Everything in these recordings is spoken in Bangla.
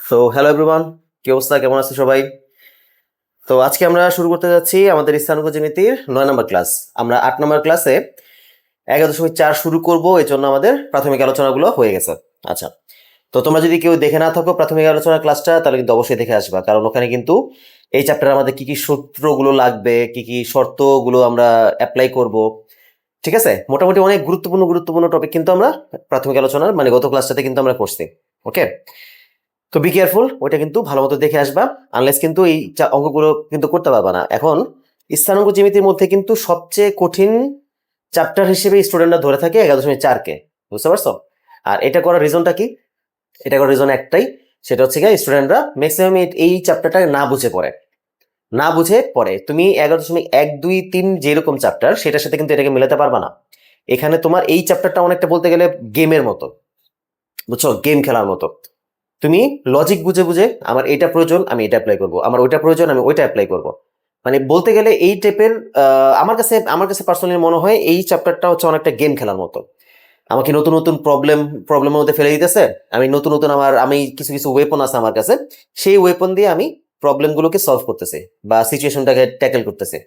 সো হ্যালো এভরিওয়ান, কি অবস্থা, কেমন আছো সবাই? তো আজকে আমরা শুরু করতে যাচ্ছি আমাদের স্থানাঙ্ক জ্যামিতির 9 নম্বর ক্লাস। আমরা 8 নম্বর ক্লাসে 11.4 শুরু করব, এই জন্য আমাদের প্রাথমিক আলোচনাগুলো হয়ে গেছে। আচ্ছা, তো তোমরা যদি কেউ দেখে না থাকো প্রাথমিক আলোচনার ক্লাসটা, তাহলে কিন্তু অবশ্যই দেখে আসবা, কারণ ওখানে কিন্তু এই চ্যাপ্টারে আমাদের কি কি সূত্রগুলো লাগবে, কি কি শর্তগুলো আমরা অ্যাপ্লাই করব, ঠিক আছে, মোটামুটি অনেক গুরুত্বপূর্ণ গুরুত্বপূর্ণ টপিক কিন্তু আমরা প্রাথমিক আলোচনার মানে গত ক্লাসটাতে কিন্তু আমরা করছি। ওকে, তো বি কেয়ারফুল, ওইটা কিন্তু ভালো মতো দেখে আসবা, আনলেস কিন্তু এই অঙ্কগুলো কিন্তু করতে পারবা না। এখন স্থানাঙ্ক জ্যামিতির মধ্যে কিন্তু সবচেয়ে কঠিন চ্যাপ্টার হিসেবে স্টুডেন্টরা ধরে থাকে 11.4-কে, বুঝতে পারছো? আর এটা করার রিজনটা কি? এটা করার রিজন একটাই, সেটা হচ্ছে গিয়ে স্টুডেন্টরা ম্যাক্সিমাম এই চ্যাপ্টারটা না বুঝে পড়ে। তুমি 11.1, 2, 3 যেরকম চ্যাপ্টার, সেটার সাথে কিন্তু এটাকে মেলাতে পারবা না। এখানে তোমার এই চ্যাপ্টারটা অনেকটা বলতে গেলে গেমের মতো, বুঝছো, গেম খেলার মতো। তুমি লজিক বুঝে বুঝে আমার এটা প্রয়োজন আমি এটা অ্যাপ্লাই করব, আমার ওইটা প্রয়োজন আমি ওইটা অ্যাপ্লাই করব, মানে বলতে গেলে এই টাইপের। আমার কাছে পার্সোনালি মনে হয় এই চ্যাপ্টারটা হচ্ছে অনেকটা গেম খেলার মতো। আমাকে নতুন নতুন প্রবলেমের মধ্যে ফেলে দিতেছে। আমি নতুন নতুন আমি কিছু কিছু ওয়েপন আছে আমার কাছে, সেই ওয়েপন দিয়ে আমি প্রবলেমগুলোকে সলভ করতেছি বা সিচুয়েশনটাকে ট্যাকেল করতেছি,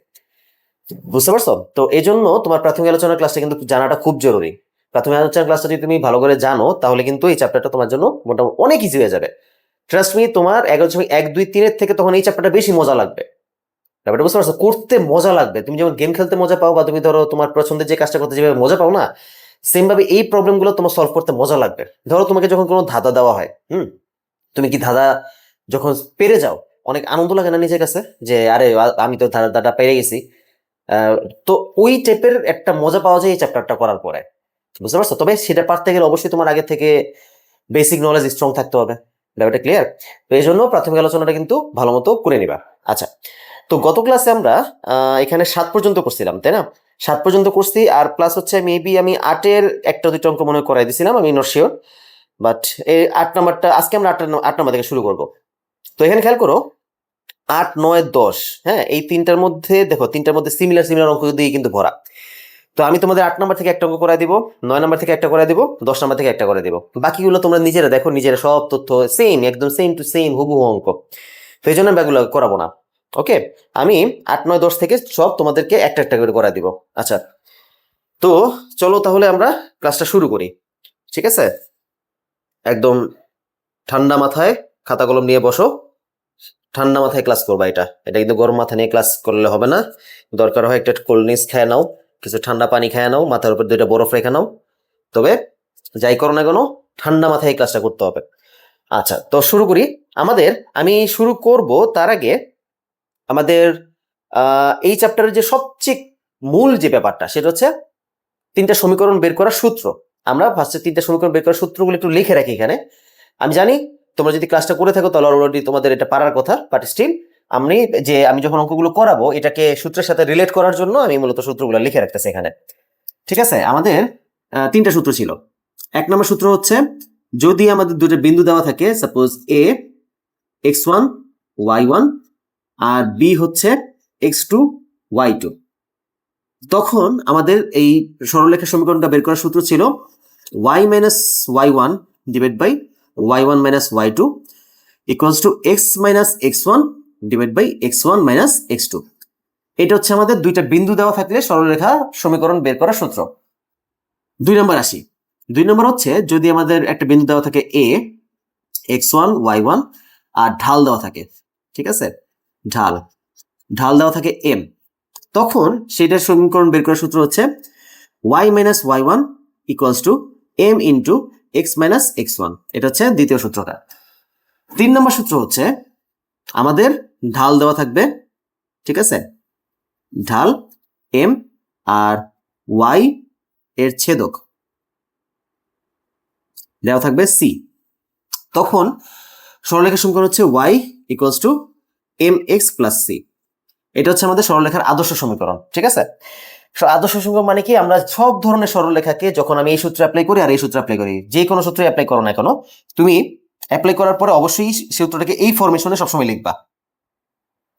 বুঝতে পারছো? তো এই জন্য তোমার প্রাথমিক আলোচনার ক্লাসটা কিন্তু জানাটা খুব জরুরি। প্রাথমিক আলোচনার ক্লাসটা যদি তুমি ভালো করে জানো, তাহলে কিন্তু এই চ্যাপ্টারটা তোমার জন্য মোটামুটি অনেক ইজি হয়ে যাবে। ট্রাস্ট মি, তোমার 11.1, 2, 3-এর থেকে তখন এই চ্যাপ্টারটা বেশি মজা লাগবে। ব্যাপারটা বুঝতে পারছো? করতে মজা লাগবে। তুমি যেমন গেম খেলতে মজা পাও, বা তুমি ধরো তোমার পছন্দের যে কাজটা করতে যেভাবে মজা পাও না, সেম ভাবে এই প্রবলেমগুলো তোমার সলভ করতে মজা লাগবে। ধরো তোমাকে যখন কোনো ধাঁধা দেওয়া হয়, তুমি কি ধাঁধা যখন পেরে যাও, অনেক আনন্দ লাগে না নিজের কাছে, যে আরে আমি তো ধাঁধাটা পেরে গেছি। আহ, তো ওই টাইপের একটা মজা পাওয়া যায় এই চ্যাপ্টারটা করার পরে, বুঝতে পারছো? তবে সেটা পারতে গেলে অবশ্যই তোমার আগে থেকে বেসিক নলেজ স্ট্রং থাকতে হবে। ব্যাপারটা ক্লিয়ার? তো এই জন্য প্রাথমিক আলোচনাটা কিন্তু ভালো মতো করে নিবা। আচ্ছা, তো গত ক্লাসে আমরা এখানে 7 পর্যন্ত করছিলাম, তাই না? 7 পর্যন্ত করছি, আর প্লাস হচ্ছে মেবি আমি 8-এর একটা দুটো অঙ্ক মনে হয় করাই দিছিলাম, আমি নট শিওর। বাট এই 8 নম্বরটা আজকে আমরা 8 নম্বর থেকে শুরু করব। তো এখানে খেয়াল করো, 8, 9, 10, হ্যাঁ, এই তিনটার মধ্যে দেখো, তিনটার মধ্যে সিমিলার সিমিলার অঙ্ক দিয়ে কিন্তু ভরা। তো আমি তোমাদের 8 নম্বর থেকে একটা অঙ্ক করে দিব, 9 নম্বর থেকে একটা করে দিব, 10 নম্বর থেকে একটা করে দিব। বাকিগুলো তোমরা নিজেরা দেখো, নিজেরা সব তথ্য সেম, একদম সেম টু সেম হুবহু অঙ্ক। তো এই জন্য আমি এগুলো করাবো না। ওকে, আমি 8, 9, 10 থেকে সব তোমাদেরকে একটা একটা করে করা দিব। আচ্ছা, তো চলো তাহলে আমরা ক্লাসটা শুরু করি, ঠিক আছে? একদম ঠান্ডা মাথায় খাতা কলম নিয়ে বসো, ঠান্ডা মাথায় ক্লাস করবা। এটা এটা কিন্তু গরম মাথা নিয়ে ক্লাস করলে হবে না। দরকার হয় একটা কোল্ড ড্রিঙ্কস খেয়ে নাও, কিছু ঠান্ডা পানি খেয়ে নাও, মাথার উপর 2টা বরফ রেখে নাও। তবে যাই করো না কেন, ঠান্ডা মাথায় এই ক্লাসটা করতে হবে। আচ্ছা, তো শুরু করি। আমি শুরু করব তার আগে আমাদের এই চ্যাপ্টারের যে সবচেয়ে মূল যে ব্যাপারটা, সেটা হচ্ছে 3টা সমীকরণ বের করার সূত্র। আমরা ফার্স্টে 3টা সমীকরণ বের করার সূত্রগুলো একটু লিখে রাখি এখানে। আমি জানি তোমরা যদি ক্লাসটা করে থাকো তাহলে অলরেডি তোমাদের এটা পারার কথা, বাট স্টিল আমি যখন অঙ্কগুলো করাবো, এটাকে সূত্রের সাথে রিলেট করার জন্য আমি মূলত সূত্রগুলো লিখে রাখতেছি এখানে। ঠিক আছে, আমাদের 3টা সূত্র ছিল। 1 নম্বর সূত্র হচ্ছে, যদি আমাদের দুটো বিন্দু দেওয়া থাকে, সাপোজ এ x1 y1 আর বি হচ্ছে x2 y2, তখন আমাদের এই সরলরেখা সমীকরণটা বের করার সূত্র ছিল y minus y1 divide by y1 minus y2 equals to x minus x1 divide by x1 minus x2। এটা হচ্ছে আমাদের দুইটা বিন্দু দেওয়া থাকলে সরলরেখা সমীকরণ বের করার সূত্র। 2 নম্বর আসি। 2 নম্বর হচ্ছে, যদি আমাদের একটা বিন্দু দেওয়া থাকে a, x1 y1 আর ঢাল দেওয়া থাকে, ঠিক আছে, ঢাল ঢাল দেওয়া থাকে m, তখন সেটার সমীকরণ বের করার সূত্র হচ্ছে y minus y1 equals to m into x minus x1। এটা হচ্ছে দ্বিতীয় সূত্রটা। 3 নম্বর সূত্র হচ্ছে, আমাদের ঢাল দেওয়া থাকবে, ঠিক আছে, ঢাল m আর y এর ছেদক দেওয়া থাকবে c, তখন সরলরেখার সমীকরণ হচ্ছে y equals two mx plus c। এটা হচ্ছে আমাদের সরলরেখার আদর্শ সমীকরণ, ঠিক আছে? আদর্শ সমীকরণ মানে কি, আমরা সব ধরনের সরলরেখাকে যখন আমি এই সূত্র অ্যাপ্লাই করি আর এই সূত্র অ্যাপ্লাই করি, যে কোনো সূত্রে অ্যাপ্লাই করো না কেন, তুমি অ্যাপ্লাই করার পরে অবশ্যই সূত্রটাকে এই ফরমেশনে সবসময় লিখবা।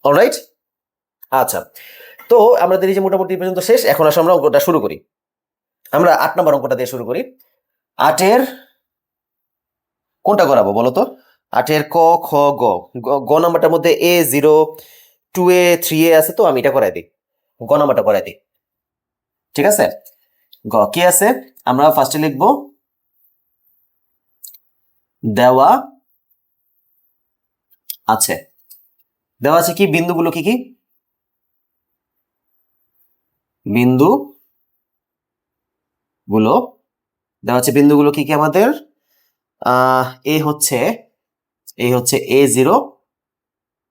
অলরাইট? আচ্ছা, তো আমাদের এই যে মোটামুটি পর্যন্ত শেষ, এখন আসলে আমরা অঙ্কটা শুরু করি। আমরা 8 নম্বর অঙ্কটা দিয়ে শুরু করি। 8-এর কোনটা করাবো বলো তো? 8-এর ক খ গ গ নাম্বারটার মধ্যে A0 2A 3A আছে, তো আমি এটা করাই দিই, গ নাম্বারটা করাই দিই। ঠিক আছে, গ কি আছে, আমরা ফার্স্টে লিখবো দেওয়া আছে। দেওয়া আছে কি, বিন্দুগুলো কি কি, বিন্দু গুলো দেওয়া আছে, বিন্দুগুলো কি কি আমাদের, এ হচ্ছে A0,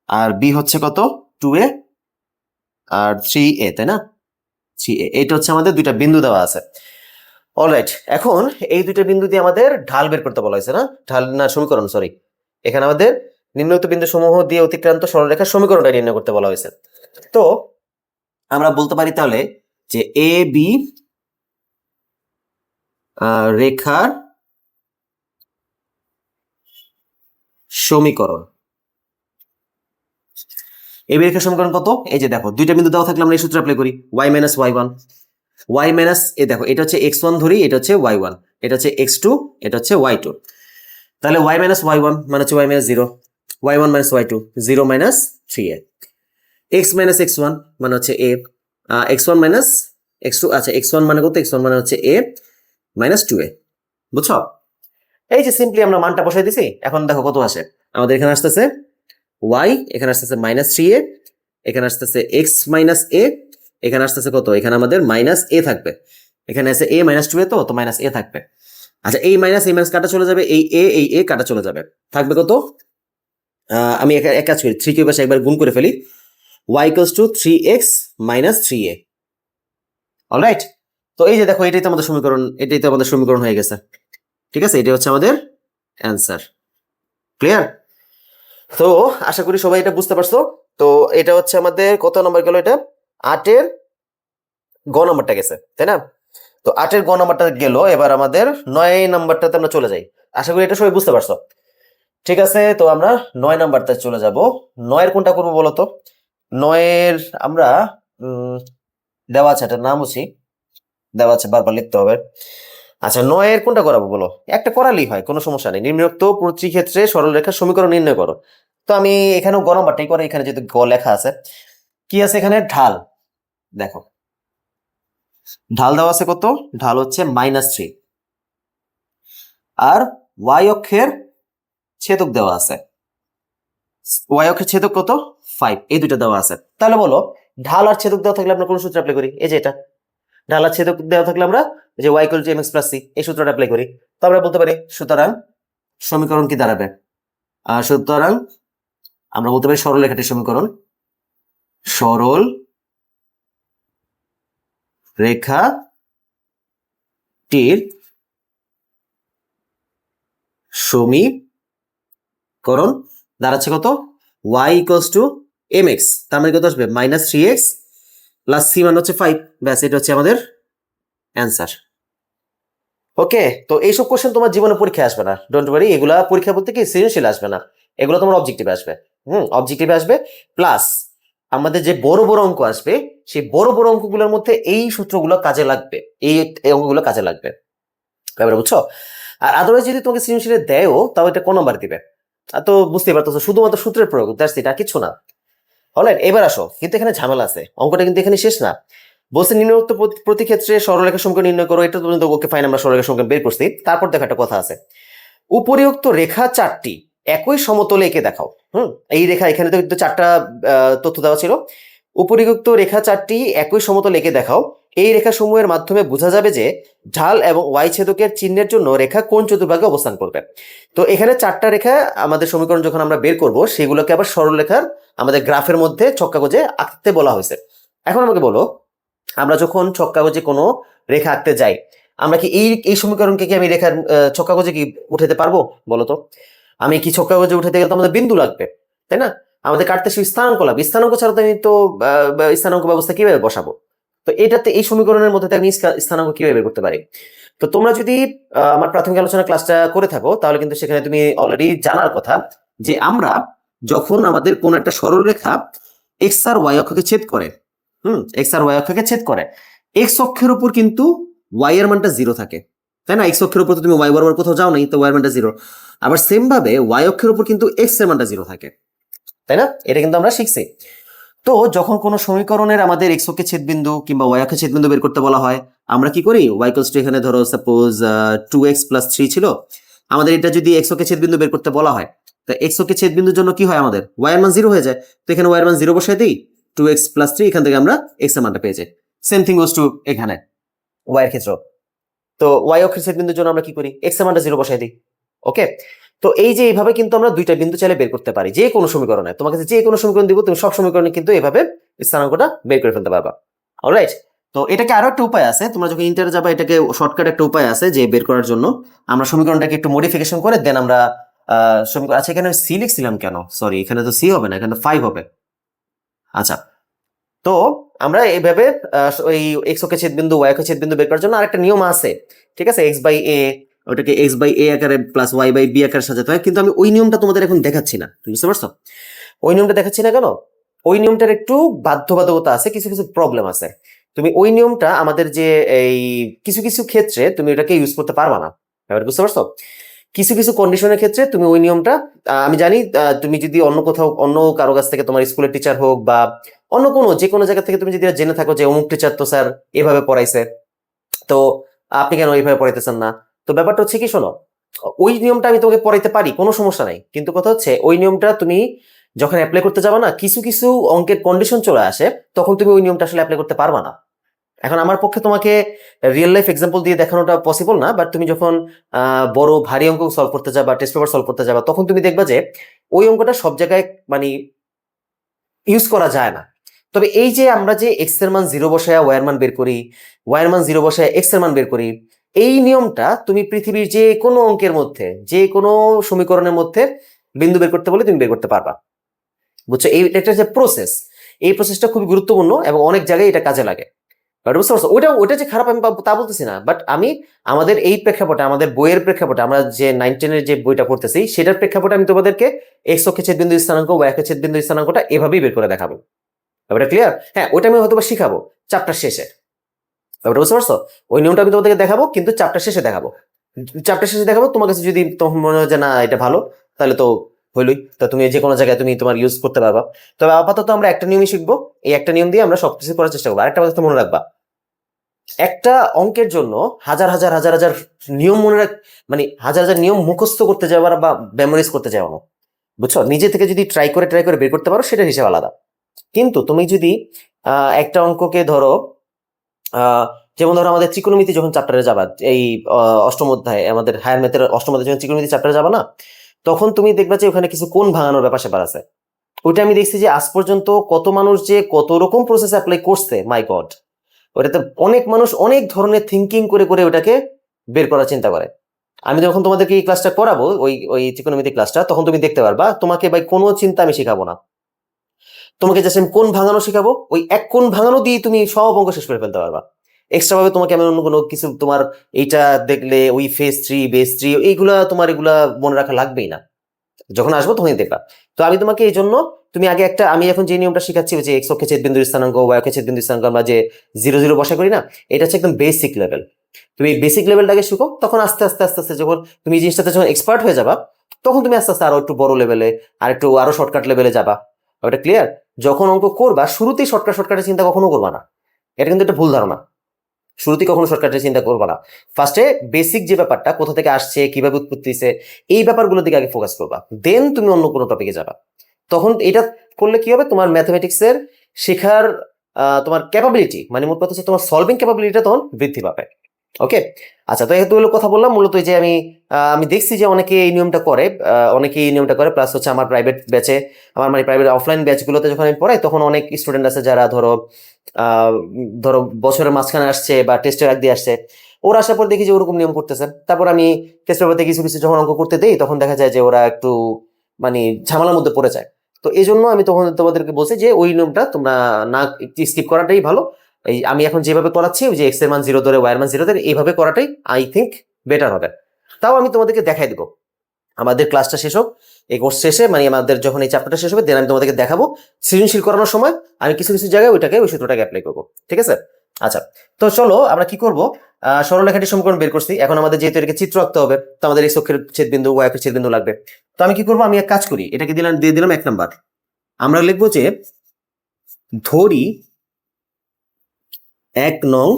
আর বি হচ্ছে কত 2A, আর 3A, তাই না, 3A, এটা হচ্ছে আমাদের দুইটা বিন্দু দেওয়া আছে। অলরাইট, এখন এই দুইটা বিন্দু দিয়ে আমাদের ঢাল বের করতে বলা হয়েছে, না ঢাল না সমীকরণ, সরি, এখানে আমাদের নিম্নোক্ত বিন্দু সমূহ দিয়ে অতিক্রান্ত সরলরেখার সমীকরণটা নির্ণয় করতে বলা হয়েছে। তো আমরা বলতে পারি তাহলে যে এ বি রেখার সমীকরণ, এ বি রেখার সমীকরণ কত, এই যে দেখো দুইটা বিন্দু দেওয়া থাকলে আমরা এই সূত্র অ্যাপ্লাই করি, y minus y1, y minus, এ দেখো এটা হচ্ছে x1 ধরি, এটা হচ্ছে y1, এটা হচ্ছে x2, এটা হচ্ছে y2, তাহলে y মাইনাস y1 মানে হচ্ছে y minus 0, y1 minus y2 0 minus 3a, x minus x1 মানে হচ্ছে a, x1 মাইনাস x2, আচ্ছা x1 মানে কত, x1 মানে হচ্ছে a মাইনাস 2a, বুঝছো? এই যে সিম্পলি আমরা মানটা বসাই দিছি, এখন দেখো কত আসে, আমাদের এখানে আসতেছে y, এখানে আসতেছে মাইনাস 3a, এখানে আসতেছে x মাইনাস a, এখানে আসতেছে কত, এখানে আমাদের মাইনাস a থাকবে, এখানে আছে a মাইনাস 2a, তো মাইনাস a থাকবে। আচ্ছা, এই মাইনাস কাটা চলে যাবে, এই a কাটা চলে যাবে, থাকবে কত, আমি এক কাজ করি, 3 কে পাশে একবার গুণ করে ফেলি, y equals two 3x minus 3a। Alright, তো এই যে দেখো এটাই তো আমাদের সমীকরণ, এটাই তো আমাদের সমীকরণ হয়ে গেছে। ঠিক আছে, এটা হচ্ছে আমাদের অ্যান্সার। ক্লিয়ার? তো আশা করি সবাই এটা বুঝতে পারছো। তো এটা হচ্ছে আমাদের কত নম্বর গেল, এটা 8-এর গ নম্বরটা গেছে, তাই না? তো 8-এর গ নম্বরটা গেল, এবার আমাদের 9 নাম্বারটাতে আমরা চলে যাই। আশা করি এটা সবাই বুঝতে পারছো। ঠিক আছে, তো আমরা 9 নাম্বারটা চলে যাব। 9-এর কোনটা করবো বলো তো? 9-এর আমরা দেওয়া আছে, একটা নাম হচ্ছি দেওয়া আছে, বারবার লিখতে হবে। আচ্ছা, 9-এর কোনটা করাবো বলো? একটা করালেই হয়, কোনো সমস্যা নেই। নিম্নোক্ত প্রতি ক্ষেত্রে সরলরেখার সমীকরণ নির্ণয় করো। তো আমি এখানেও গ নাম্বারটাই করে, এখানে যেহেতু গ লেখা আছে, কি আছে এখানে, ঢাল। দেখো ঢাল দেওয়া আছে কত, ঢাল হচ্ছে -3, আর ওয়াই অক্ষের ছেদক দেওয়া আছে, ওয়াই অক্ষের ছেদক কত 5, এই দুটো দেওয়া আছে। তাহলে বলো ঢাল আর ছেদক দেওয়া থাকলে আমরা কোন সূত্র অ্যাপ্লাই করি, এই যে এটা, ঢাল আর ছেদক দেওয়া থাকলে আমরা যে y equal to mx plus c এই সূত্রটা অ্যাপ্লাই করি। তো আমরা বলতে পারি সুতরাং সমীকরণ কি দাঁড়াবে, সুতরাং আমরা বলতে পারি সরলরেখাটির সমীকরণ, সরল রেখাটির সমীকরণ দাঁড়াচ্ছে কত, y ইকুয়ালস টু mx, তার মানে কত আসবে, -3x প্লাস c মানে হচ্ছে 5, ব্যাস এটা হচ্ছে আমাদের অ্যান্সার। ওকে, তো এইসব কোশ্চেন তোমার জীবনে পরীক্ষায় আসবে না, ডোন্ট ওয়ারি, এগুলা পরীক্ষা বলতে কি সৃজনশীল আসবে না, এগুলো তোমার অবজেক্টিভে আসবে। অবজেক্টিভে আসবে, প্লাস আমাদের যে বড় বড় অঙ্ক আসবে, সেই বড় বড় অঙ্কগুলোর মধ্যে এই সূত্রগুলো কাজে লাগবে, এই অঙ্কগুলো কাজে লাগবে, ব্যাপারটা বুঝছো? আর আদারওয়াইজ যদি তোমাকে সৃজনশীলে দেয়ও, তাও এটা কোন নাম্বার দিবে, তো বুঝতেই পারতো, শুধুমাত্র সূত্রের প্রয়োগ, দ্যাটস ইট, আর কিছু না। অলরাইট, এবার আসো, কিন্তু এখানে ঝামেলা আছে, অঙ্কটা কিন্তু এখানে শেষ না। বলছে নিম্নোক্ত প্রতি ক্ষেত্রে সরলরেখার সমীকরণ নির্ণয় করো, এটা পর্যন্ত ওকে ফাইন, আমরা সরলরেখার সমীকরণ বের করছি। তারপর দেখো একটা কথা আছে, উপরিউক্ত রেখা চারটি একই সমতলে এঁকে দেখাও। এই রেখা, এখানে তো চারটা তথ্য দেওয়া ছিল, উপরিউক্ত রেখা চারটি একই সমতলে এঁকে দেখাও, এই রেখা সমূহের মাধ্যমে বোঝা যাবে যে ঢাল এবং ওয়াই ছেদকের চিহ্নের জন্য রেখা কোন চতুর্ভাগে অবস্থান করবে। তো এখানে চারটা রেখা আমাদের সমীকরণ যখন আমরা বের করব, সেগুলোকে আবার সরলরেখার আমাদের গ্রাফের মধ্যে ছক কাগজে আঁকতে বলা হয়েছে। এখন আমাকে বলো, আমরা যখন ছক কাগজে কোনো রেখা আঁকতে যাই, আমরা কি এই সমীকরণকে কি আমি রেখার ছক কাগজে কি উঠাতে পারবো বলো তো? আমি কি ছক কাগজে উঠাতে গেলে তো আমাদের বিন্দু লাগবে, তাই না? আমাদের কাটতে সেই স্থানাঙ্ক লাগবে, স্থানাঙ্ক ছাড়া তো আমি তো স্থানাঙ্ক ব্যবস্থা কিভাবে বসাবো? তো এটাতে এই সমীকরণের মধ্যে আমি স্থানাঙ্ক কিভাবে বের করতে পারি? তো তোমরা যদি আমার প্রাথমিক আলোচনা ক্লাসটা করে থাকো, তাহলে কিন্তু সেখানে তুমি অলরেডি জানার কথা যে আমরা যখন আমাদের কোন একটা সরলরেখা এক্স আর ওয়াই অক্ষকে ছেদ করে, এক্স আর ওয়াই অক্ষকে ছেদ করে, এক্স অক্ষের উপর কিন্তু ওয়াই এর মানটা 0 থাকে, তাই না? এক্স অক্ষের উপর তো তুমি ওয়াই বরাবর কোথাও যাও নাই, তো ওয়াই এর মানটা 0। আবার সেম ভাবে ওয়াই অক্ষের উপর কিন্তু এক্স এর মানটা 0 থাকে, তাই না? এটা কিন্তু আমরা শিখছি। তো যখন কোনো সমীকরণের আমাদের এক্স অক্ষের ছেদবিন্দু কিংবা ওয়াই অক্ষের ছেদবিন্দু বের করতে বলা হয়, আমরা কি করি? ওয়াই ইকুয়ালস টু, এখানে ধরো সাপোজ 2x+3 ছিল, আমাদের এটা যদি এক্স অক্ষের ছেদবিন্দু বের করতে বলা হয়, তো এক্স অক্ষের ছেদবিন্দুর জন্য কি হয়? আমাদের ওয়াই এর মান 0 হয়ে যায়। তো এখানে ওয়াই এর মান 0 বসাই দিই, 2x+3, এখান থেকে আমরা এক্স এর মানটা পেয়ে যাই। সেম থিং গোজ টু এখানে ওয়াই এর ক্ষেত্র। তো ওয়াই অক্ষের ছেদবিন্দুর জন্য আমরা কি করি? এক্স এর মানটা 0 বসাই দিই। ওকে, তো এই যে এইভাবে কিন্তু আমরা দুইটা বিন্দু চাইলে বের করতে পারি যে কোনো সমীকরণে। তোমাকে যে কোনো সমীকরণ দিব, তুমি সব সমীকরণে কিন্তু এভাবে স্থানাঙ্কটা বের করে ফেলতে পারবা। অলরাইট, তো এটাকে আরো একটা উপায় আছে, তোমরা যখন ইন্টারে যাবা এটাকে শর্টকাট একটা উপায় আছে যে বের করার জন্য। আমরা সমীকরণটাকে একটু মডিফিকেশন করে দেন আমরা সমীকরণ, আচ্ছা এখানে সি লিখছিলাম কেন? সরি, এখানে তো সি হবে না, এখানে 5 হবে। আচ্ছা, তো আমরা এইভাবে ওই এক্স অক্ষের ছেদবিন্দু ওয়াই অক্ষের ছেদবিন্দু বের করার জন্য আরেকটা নিয়ম আছে, ঠিক আছে? এক্স বাই এ, ওটাকে এক্স বাই এ আকারে প্লাস ওয়াই বাই বি আকারে সাজাতে হয়, কিন্তু আমি ওই নিয়মটা তোমাদের এখন দেখাচ্ছি না, বুঝতে পারছো? ওই নিয়মটা দেখাচ্ছি না কেন? ওই নিয়মটার একটু বাধ্যবাধকতা আছে, কিছু কিছু প্রবলেম আছে। তুমি ওই নিয়মটা আমাদের যে এই কিছু কিছু ক্ষেত্রে তুমি ওটাকে ইউজ করতে পারবা না, এবার বুঝতে পারছো? কিছু কিছু কন্ডিশনের ক্ষেত্রে তুমি ওই নিয়মটা, আমি জানি তুমি যদি অন্য কোথাও অন্য কারো কাছ থেকে, তোমার স্কুলের টিচার হোক বা অন্য কোনো যে কোনো জায়গা থেকে তুমি যদি জেনে থাকো যে অমুক টিচার তো স্যার এভাবে পড়াইছে, তো আপনি কেন এইভাবে পড়াইতেছেন না? তো ব্যাপারটা হচ্ছে কি, শোনো, ওই নিয়মটা আমি তোমাকে পড়াইতে পারি, কোনো সমস্যা নাই, কিন্তু কথা হচ্ছে ওই নিয়মটা তুমি যখন অ্যাপ্লাই করতে যাবে না, কিছু কিছু অঙ্কের কন্ডিশন চলে আসে, তখন তুমি ওই নিয়মটা আসলে অ্যাপ্লাই করতে পারবা না। এখন আমার পক্ষে তোমাকে রিয়েল লাইফ এক্সাম্পল দিয়ে দেখানোটা পসিবল না, বাট তুমি যখন বড় ভারী অঙ্ক সলভ করতে যাবা, টেস্ট পেপার সলভ করতে যাবা, তখন তুমি দেখবা যে ওই অঙ্কটা সব জায়গায় মানে ইউজ করা যায় না। তবে এই যে আমরা যে এক্স এর মান 0 বসায় ওয়াই এর মান বের করি, ওয়াই এর মান 0 বসায় এক্স এর মান বের করি, এই নিয়মটা তুমি পৃথিবীর যে কোনো অঙ্কের মধ্যে, যে কোনো সমীকরণের মধ্যে বিন্দু বের করতে বলে তুমি বের করতে পারবা, বুঝছো? এটা যে প্রসেস, এই প্রসেসটা খুবই গুরুত্বপূর্ণ এবং অনেক জায়গায় এটা কাজে লাগে। বাট বুঝতে পারছো, ওটা যে খারাপ আমি তা বলতেছি না, বাট আমি আমাদের এই প্রেক্ষাপটে, আমাদের বইয়ের প্রেক্ষাপটে, আমরা যে 9-10 যে বইটা পড়তেছি সেটার প্রেক্ষাপটে আমি তোমাদেরকে এক্স অক্ষের ছেদবিন্দু স্থানাঙ্ক, ওয়াই অক্ষের ছেদবিন্দু স্থানাঙ্কটা এভাবেই বের করে দেখাবো। ব্যাপারটা ক্লিয়ার? হ্যাঁ, ওটা আমি হয়তো শিখাবো চ্যাপ্টার শেষে, ব্যাপারটা বুঝতে পারছো? ওই নিয়মটা আমি তোমাদেরকে দেখাবো, কিন্তু চ্যাপ্টার শেষে দেখাবো। চ্যাপ্টার শেষে দেখাবো, তোমার কাছে যদি তোমার মনে হয় যে না এটা ভালো, তাহলে তো হইলই, তা তুমি যে কোনো জায়গায় তুমি তোমার ইউজ করতে পারবা। তবে আপাতত আমরা একটা নিয়মই শিখবো, এই একটা নিয়ম দিয়ে আমরা সবকিছু করার চেষ্টা করবো। আরেকটা কথা মনে রাখবা, একটা অঙ্কের জন্য হাজার হাজার হাজার হাজার নিয়ম মনে রাখ, মানে হাজার হাজার নিয়ম মুখস্থ করতে যাওয়া বা মেমোরাইজ করতে যাওয়া না, বুঝছো? নিজে থেকে যদি ট্রাই করে বের করতে পারো, সেটার হিসাব আলাদা। কিন্তু তুমি যদি একটা অঙ্ককে ধরো, যেমন ধরো আমাদের ত্রিকোণমিতি যখন চ্যাপ্টারে যাবা, এই অষ্টম অধ্যায়, আমাদের হায়ার ম্যাথের অষ্টম অধ্যায় যখন ত্রিকোণমিতি চ্যাপ্টারে যাবা না, তখন তুমি দেখবা যে ওখানে কিছু কোণ ভাঙানোর ব্যাপার স্যাপার আছে। ওইটা আমি দেখছি যে আজ পর্যন্ত কত মানুষ যে কত রকম প্রসেস অ্যাপ্লাই করছে, মাই গড! ওটাতে অনেক মানুষ অনেক ধরনের থিঙ্কিং করে করে ওটাকে বের করার চিন্তা করে। আমি যখন তোমাদেরকে এই ক্লাসটা করাবো, ওই ওই ত্রিকোণমিতি ক্লাসটা, তখন তুমি দেখতে পারবা তোমাকে ভাই কোনো চিন্তা আমি শেখাবো না, তোমাকে জাস্ট আমি কোণ ভাঙানো শেখাবো, ওই এক কোণ ভাঙানো দিয়ে তুমি সব অঙ্ক শেষ করে ফেলতে পারবা। এক্সট্রা ভাবে তোমাকে আমি অন্য কোনো কিছু, তোমার এইটা দেখলে ওই ফেজ 3 বেস 3 এইগুলা তোমার এগুলা মনে রাখা লাগবেই না, যখন আসবো তখনই দেখবা। তো আমি তোমাকে এই জন্য, তুমি আগে একটা, আমি এখন যে নিয়মটা শিখাচ্ছি যে এক্স অক্ষে ছেদবিন্দুর স্থানাঙ্ক, ওয়াই অক্ষে ছেদবিন্দুর স্থানাঙ্ক আমরা যে 0 0 বসা করি না, এটা হচ্ছে একদম বেসিক লেভেল। তুমি বেসিক লেভেলটাকে শিখো, তখন আস্তে আস্তে আস্তে আস্তে যখন তুমি এই জিনিসটাতে যখন এক্সপার্ট হয়ে যাবা, তখন তুমি আস্তে আস্তে আরো একটু বড় লেভেলে, আরো শর্টকাট লেভেলে যাবা। ওটা ক্লিয়ার? যখন অঙ্ক করবা শুরুতেই শর্টকাটের চিন্তা কখনো করবা না, এটা কিন্তু একটা ভুল ধারণা। শুরুতেই কখনো শর্টকাটের চিন্তা করবা না, ফার্স্টে বেসিক যে ব্যাপারটা, কোথা থেকে আসছে, কিভাবে উৎপত্তি হয়েছে, এই ব্যাপারগুলোর দিকে আগে ফোকাস করবা, দেন তুমি অন্য কোনো টপিকে যাবা। তখন এটা করলে কি হবে, তোমার ম্যাথমেটিক্সের শেখার তোমার ক্যাপাবিলিটি, মানে মোট কথা হচ্ছে তোমার সলভিং ক্যাপাবিলিটিটা তখন বৃদ্ধি পাবে। ওকে, আচ্ছা, তো এতগুলো কথা বললাম মূলত যে আমি দেখছি যে অনেকে এই নিয়মটা করে, প্লাস হচ্ছে আমার প্রাইভেট ব্যাচে, আমার মানে প্রাইভেট অফলাইন ব্যাচগুলোতে যখন আমি পড়াই, তখন অনেক স্টুডেন্ট আছে যারা ধরো বছরের মাঝখানে আসছে বা টেস্টের আগ দিয়ে আসছে, ওরা আসার পর দেখি যে ওরকম নিয়ম করতেছে। তারপর আমি টেস্টের পেপারে কিছু কিছু যখন অঙ্ক করতে দেই, তখন দেখা যায় যে ওরা একটু মানে ঝামেলার মধ্যে পড়ে যায়। তো এই জন্য আমি তখন তোমাদেরকে বলছি যে ওই নিয়মটা তোমরা না, স্কিপ করাটাই ভালো। এই আমি এখন যেভাবে করাচ্ছি, যে এক্স এর মান 0 ধরে ওয়াই এর মান 0 ধরে, এইভাবে করাটাই আই থিঙ্ক বেটার হবে। তাও আমি তোমাদেরকে দেখাই দিব, আমাদের ক্লাসটা শেষ হোক, এই কোর্স শেষে, মানে আমাদের যখন এই চ্যাপ্টারটা শেষ হবে, দেন আমি তোমাদেরকে দেখাবো সৃজনশীল করানোর সময় আমি কিছু কিছু জায়গায় ওই সূত্রটাকে অ্যাপ্লাই করবো। ঠিক আছে? আচ্ছা, তো চলো আমরা কি করব, সরলরেখাটি সমীকরণ বের করছি, এখন আমাদের যেহেতু এটাকে চিত্র আঁকতে হবে, তো আমাদের এই অক্ষের ছেদবিন্দু ওয়াই অক্ষের ছেদবিন্দু লাগবে। তো আমি কি করব, আমি এক কাজ করি, এটাকে দিয়ে দিলাম 1 নাম্বার। আমরা লিখবো যে ধরি 1 নং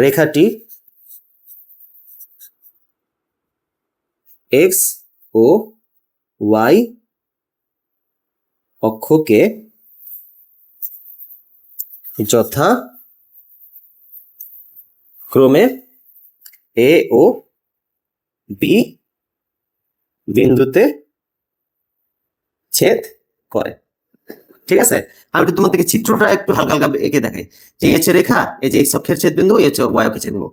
রেখাটি এক্স ও ওয়াই অক্ষকে যথাক্রমে এ ও বি বিন্দুতে ছেদ করে। ঠিক আছে, আমি একটু তোমাদেরকে চিত্রটা একটু হালকা হালকা এঁকে দেখাই। যে হচ্ছে রেখা, এই যে এক্স অক্ষের ছেদবিন্দু, এই হচ্ছে ওয়াই অক্ষের ছেদবিন্দু।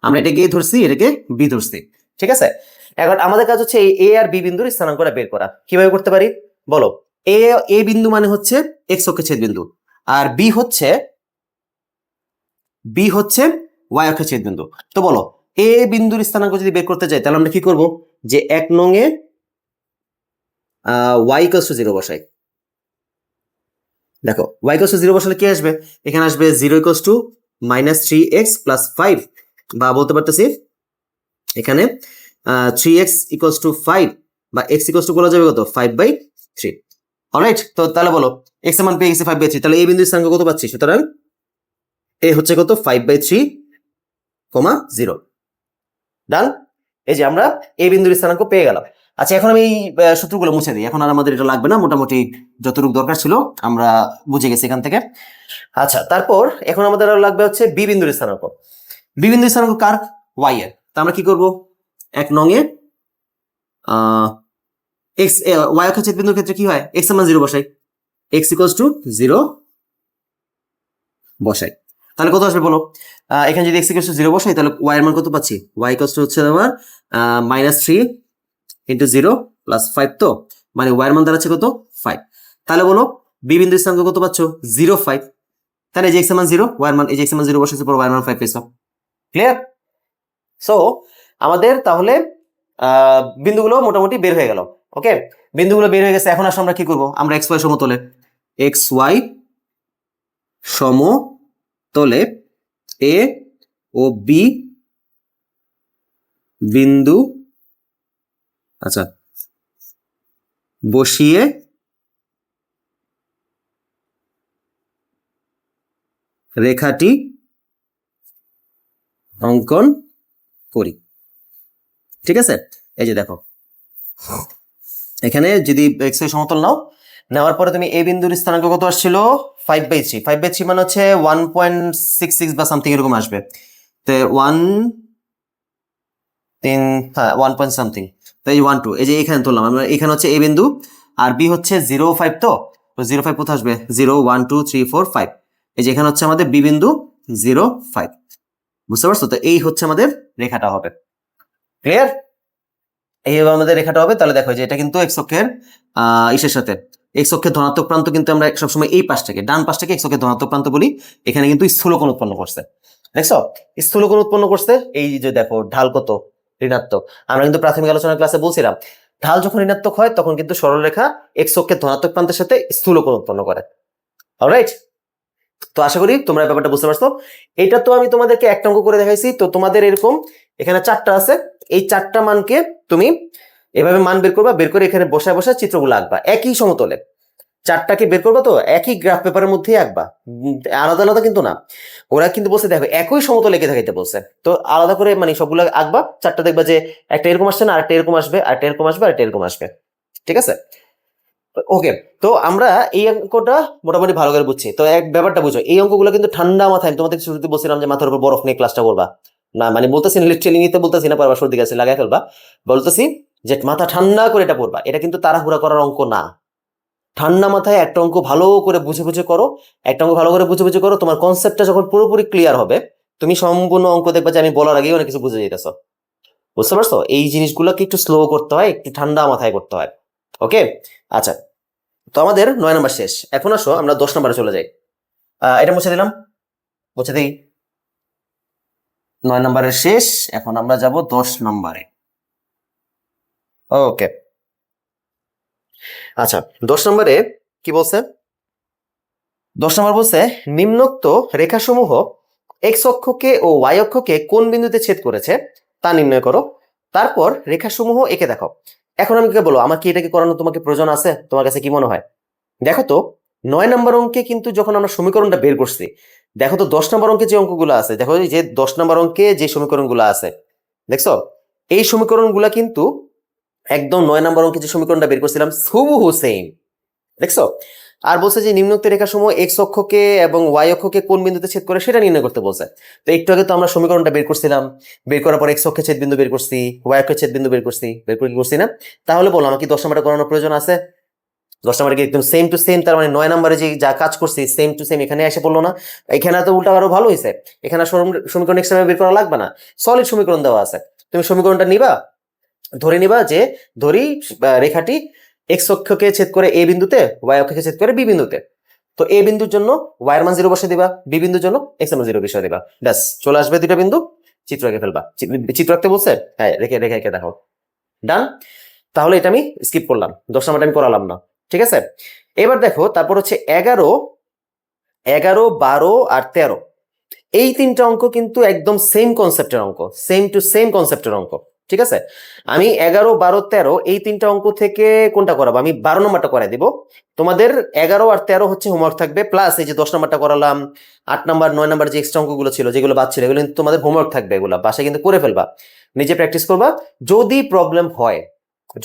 আমরা এটাকে এ ধরছি, এটাকে বি ধরছি। ঠিক আছে, এখন আমাদের কাজ হচ্ছে এই এ আর বি বিন্দুর স্থানাঙ্কটা বের করা। কিভাবে করতে পারি বলো? এ বিন্দু মানে হচ্ছে এক্স অক্ষের ছেদবিন্দু, আর বি হচ্ছে ওয়াই অক্ষের ছেদবিন্দু। তো বলো, এ বিন্দুর স্থানাঙ্ক যদি বের করতে যাই, তাহলে আমরা কি করব, যে 1 নং এ ওয়াই ইকুয়ালস টু 0 বসাই। দেখো y ইকুয়ালস টু 0 বসালে কি আসবে, এখানে আসবে 0 ইকুয়ালস টু -3x + 5, বা বলতে পারতেছি এখানে 3x ইকুয়ালস টু 5, বা x ইকুয়ালস টু বলা যাবে কত, 5/3। অলরাইট, তো তাহলে বলো x এর মান পেয়ে গেছি 5/3, তাহলে এই বিন্দুর স্থানাঙ্ক কত পাচ্ছি? সুতরাং a হচ্ছে কত, 5/3, 0। ডান। এই যে আমরা এই বিন্দুর স্থানাঙ্ক পেয়ে গেলাম। আচ্ছা, এখন আমি এই সূত্রগুলো মুছে দিই, এখন আর আমাদের এটা লাগবে না, মোটামুটি যতটুকু দরকার ছিল আমরা বুঝে গেছি এখান থেকে। আচ্ছা, তারপর এখন আমাদের আরো লাগবে হচ্ছে বি বিন্দুর স্থানাঙ্ক। বি বিন্দুর স্থানাঙ্ক কার? ওয়াই এর। তা আমরা কি করব, 1 নং এ এক্স ওয়াই অক্ষের ছেদবিন্দুর ক্ষেত্রে কি হয়, এক্স এর মান 0 বসাই, এক্স ইকুয়ালস টু 0 বসাই। তাহলে কত আসবে বলো? এখানে যদি এক্স ইকুয়ালস টু 0 বসাই, তাহলে ওয়াই এর মান কত পাচ্ছি? ওয়াই ইকুয়ালস টু হচ্ছে আমার -3 × 0 + 5, তো মানে ওয়াই এর মান দাঁড়াচ্ছে কত, 5। তাহলে বলো বি বিন্দুর স্থানাঙ্ক কত পাচ্ছ? 0, 5। তাহলে এই যে এক্স এর মান 0, ওয়াই এর মান, এই যে এক্স এর মান 0 বসাইছে, পর ওয়াই এর মান 5 পেয়েছো। ক্লিয়ার? সো আমাদের তাহলে বিন্দুগুলো মোটামুটি বের হয়ে গেল। ওকে, বিন্দুগুলো বের হয়ে গেছে, এখন আসলে আমরা কি করব, আমরা এক্স ওয়াই সমতলে, এক্স ওয়াই সমতলে এ ও বি বিন্দু, আচ্ছা, বসিয়ে রেখাটি অঙ্কন করি। ঠিক আছে, এই যে দেখো এখানে যদি এক্স এর সমতল নাও, নেওয়ার পরে তুমি এ বিন্দুর স্থানাঙ্ক কত আসছিল, 5/3। 5/3 মানে হচ্ছে 1.66 বা সামথিং এরকম আসবে। তো 1 পয়েন্ট সামথিং, তো এই 1 2, এই যে এখানে তুললাম আমরা, এখানে হচ্ছে এ বিন্দু আর বি হচ্ছে 0 5, তো 0 5 কোথায় আসবে, 0 1 2 3 4 5, এই যে এখানে হচ্ছে আমাদের বি বিন্দু 0 5। বুঝতে পারছো? তো এই হচ্ছে আমাদের রেখাটা হবে। ক্লিয়ার? এইভাবে আমাদের রেখাটা হবে। তাহলে দেখো যে এটা কিন্তু এক্স অক্ষের ইসের সাথে, এক্স অক্ষের ধনাত্মক প্রান্ত কিন্তু আমরা সবসময় এই পাশটাকে, ডান পাশটাকে এক্স অক্ষের ধনাত্মক প্রান্ত বলি। এখানে কিন্তু স্থূলকোণ উৎপন্ন করছে, দেখছো স্থূলকোণ উৎপন্ন করছে। এই যে দেখো ঢাল কত, ঋণাত্মক। আমরা কিন্তু প্রাথমিক আলোচনার ক্লাসে বলছিলাম, ঢাল যখন ঋণাত্মক হয় তখন কিন্তু সরলরেখা এক্স অক্ষের ধনাত্মক প্রান্তের সাথে স্থূলকোণ উৎপন্ন করে। অলরাইট, তো আশা করি তোমরা ব্যাপারটা বুঝতে পারছো। এটা তো আমি তোমাদেরকে একটা অঙ্ক করে দেখাইছি, তো তোমাদের এরকম এখানে 4টা আছে, এই 4টা মানকে তুমি এভাবে মান বের করবা, বের করে এখানে বসায় বসায় চিত্রগুলো আঁকবা একই সমতলে। 4টাকে বের করবা, তো একই গ্রাফ পেপারের মধ্যেই আঁকবা, আলাদা আলাদা কিন্তু না। ওরা কিন্তু বলছে দেখো একই সমতলে এঁকে দেখাইতে বলছে, তো আলাদা করে মানে সবগুলো আঁকবা। 4টা দেখবা যে একটা এরকম আসছে না, আরেকটা এরকম আসবে, আরেকটা এরকম আসবে, আরেকটা এরকম আসবে। ঠিক আছে, ওকে। তো আমরা এই অঙ্কটা মোটামুটি ভালো করে বুঝছি। তো এক ব্যাপারটা বুঝো, এই অঙ্কগুলো কিন্তু ঠান্ডা মাথায়, তোমাদের শুরুতে বলছিলাম যে মাথার উপর বরফ নিয়ে ক্লাসটা করবা না, মানে বলতেছি লিটারালি নিতে বলতেছি না, পড়বা সর্দি কাছে লাগাই ফেলবা, বলতেছি যে মাথা ঠান্ডা করে এটা পড়বা। এটা কিন্তু তাড়াহুড়া করার অঙ্ক না, ঠান্ডা মাথায় একটা অঙ্ক ভালো করে বুঝে বুঝে করো। একটা অঙ্ক ভালো করে বুঝে বুঝে করো, তোমার কনসেপ্টটা যখন পুরোপুরি ক্লিয়ার হবে, তুমি সম্পূর্ণ অঙ্ক দেখবা যে আমি বলার আগেই অনেক কিছু বুঝে যেতেছো। বুঝতে পারছো? এই জিনিসগুলোকে একটু স্লো করতে হয়, একটু ঠান্ডা মাথায় করতে হয়। ওকে, আচ্ছা, তো আমাদের 9 নাম্বার শেষ। এখন আসো আমরা 10 নাম্বারে চলে যাই। এটা মুছে দিলাম, মুছে দিই, 9 নাম্বারের শেষ। এখন আমরা যাব 10 নাম্বারে। ওকে, আচ্ছা, 10 নাম্বারে কি বলছে, 10 নম্বর বলছে নিম্নোক্ত রেখাসমূহ এক্স অক্ষকে ও ওয়াই অক্ষকে কোন বিন্দুতে ছেদ করেছে তা নির্ণয় করো, তারপর রেখাসমূহ এঁকে দেখো। এখন আমি কি বলো, আমার কি এটাকে করানো তোমাকে প্রয়োজন আছে? তোমার কাছে কি মনে হয়? দেখো তো 9 নম্বর অঙ্কে কিন্তু যখন আমরা সমীকরণটা বের করছি, দেখো তো 10 নম্বর অঙ্কে যে অঙ্কগুলো আছে, দেখো এই যে 10 নম্বর অঙ্কে যে সমীকরণগুলো আছে, দেখছো এই সমীকরণগুলো কিন্তু একদম 9 নম্বর অঙ্কে যে সমীকরণটা বের করছিলাম হুবহু সেম, দেখছো? আর বলছে যে নিম্নোক্ত রেখাসমূহ এক্স অক্ষকে এবং ওয়াই অক্ষকে কোন বিন্দুতে ছেদ করে সেটা নির্ণয় করতে বলছে। তো একটু আগে তো আমরা সমীকরণটা বের করছিলাম, বের করার পর এক্স অক্ষে ছেদ বিন্দু বের করছি, ওয়াই অক্ষে ছেদ বিন্দু বের করছি, বের করে কি করছি না? তাহলে বলো আমাকে 10 নম্বরটা করানোর প্রয়োজন আছে? 10 নম্বরে কি একদম সেম টু সেম, তার মানে 9 নম্বরে যে যা কাজ করছি সেম টু সেম এখানে এসে পড়লো না? এখানে তো উল্টা আরো ভালো হয়েছে, এখানে সমীকরণ এক্সট্রা বের করা লাগবে না, সলিড সমীকরণ দেওয়া আছে। তুমি সমীকরণটা নিবা, ধরে নিবা যে ধরি রেখাটি এক্স অক্ষকে ছেদ করে এ বিন্দুতে, ওয়াই অক্ষকে ছেদ করে বি বিন্দুতে। তো এ বিন্দুর জন্য ওয়াই এর মান 0 বসে দিবা, বি বিন্দুর জন্য এক্স এর মান 0 বসে দিবা, ব্যাস চলে আসবে দুইটা বিন্দু, চিত্র এঁকে ফেলবা। চিত্র আঁকতে বলছে, হ্যাঁ রেখে রেখে এঁকে দেখো, ডান। তাহলে এটা আমি স্কিপ করলাম, 10 নম্বরটা আমি করালাম না, ঠিক আছে? এবার দেখো তারপর হচ্ছে 11, 11, 12 আর 13, এই তিনটা অঙ্ক কিন্তু একদম সেম কনসেপ্টের অঙ্ক, সেম টু সেম কনসেপ্টের অঙ্ক, ঠিক আছে? আমি 11, 12, 13 এই তিনটা অঙ্ক থেকে কোনটা করাবো? আমি 12 নম্বরটা করাই দিব। তোমাদের 11 আর 13 হচ্ছে হোমওয়ার্ক থাকবে, প্লাস এই যে 10 নম্বরটা করালাম, 8 নম্বর 9 নম্বর যে এক্সট্রা অঙ্কগুলো ছিল যেগুলো বাদ ছিল, এগুলো কিন্তু তোমাদের হোমওয়ার্ক থাকবে, এগুলো বাসায় কিন্তু করে ফেলবা, নিজে প্র্যাকটিস করবা। যদি প্রবলেম হয়,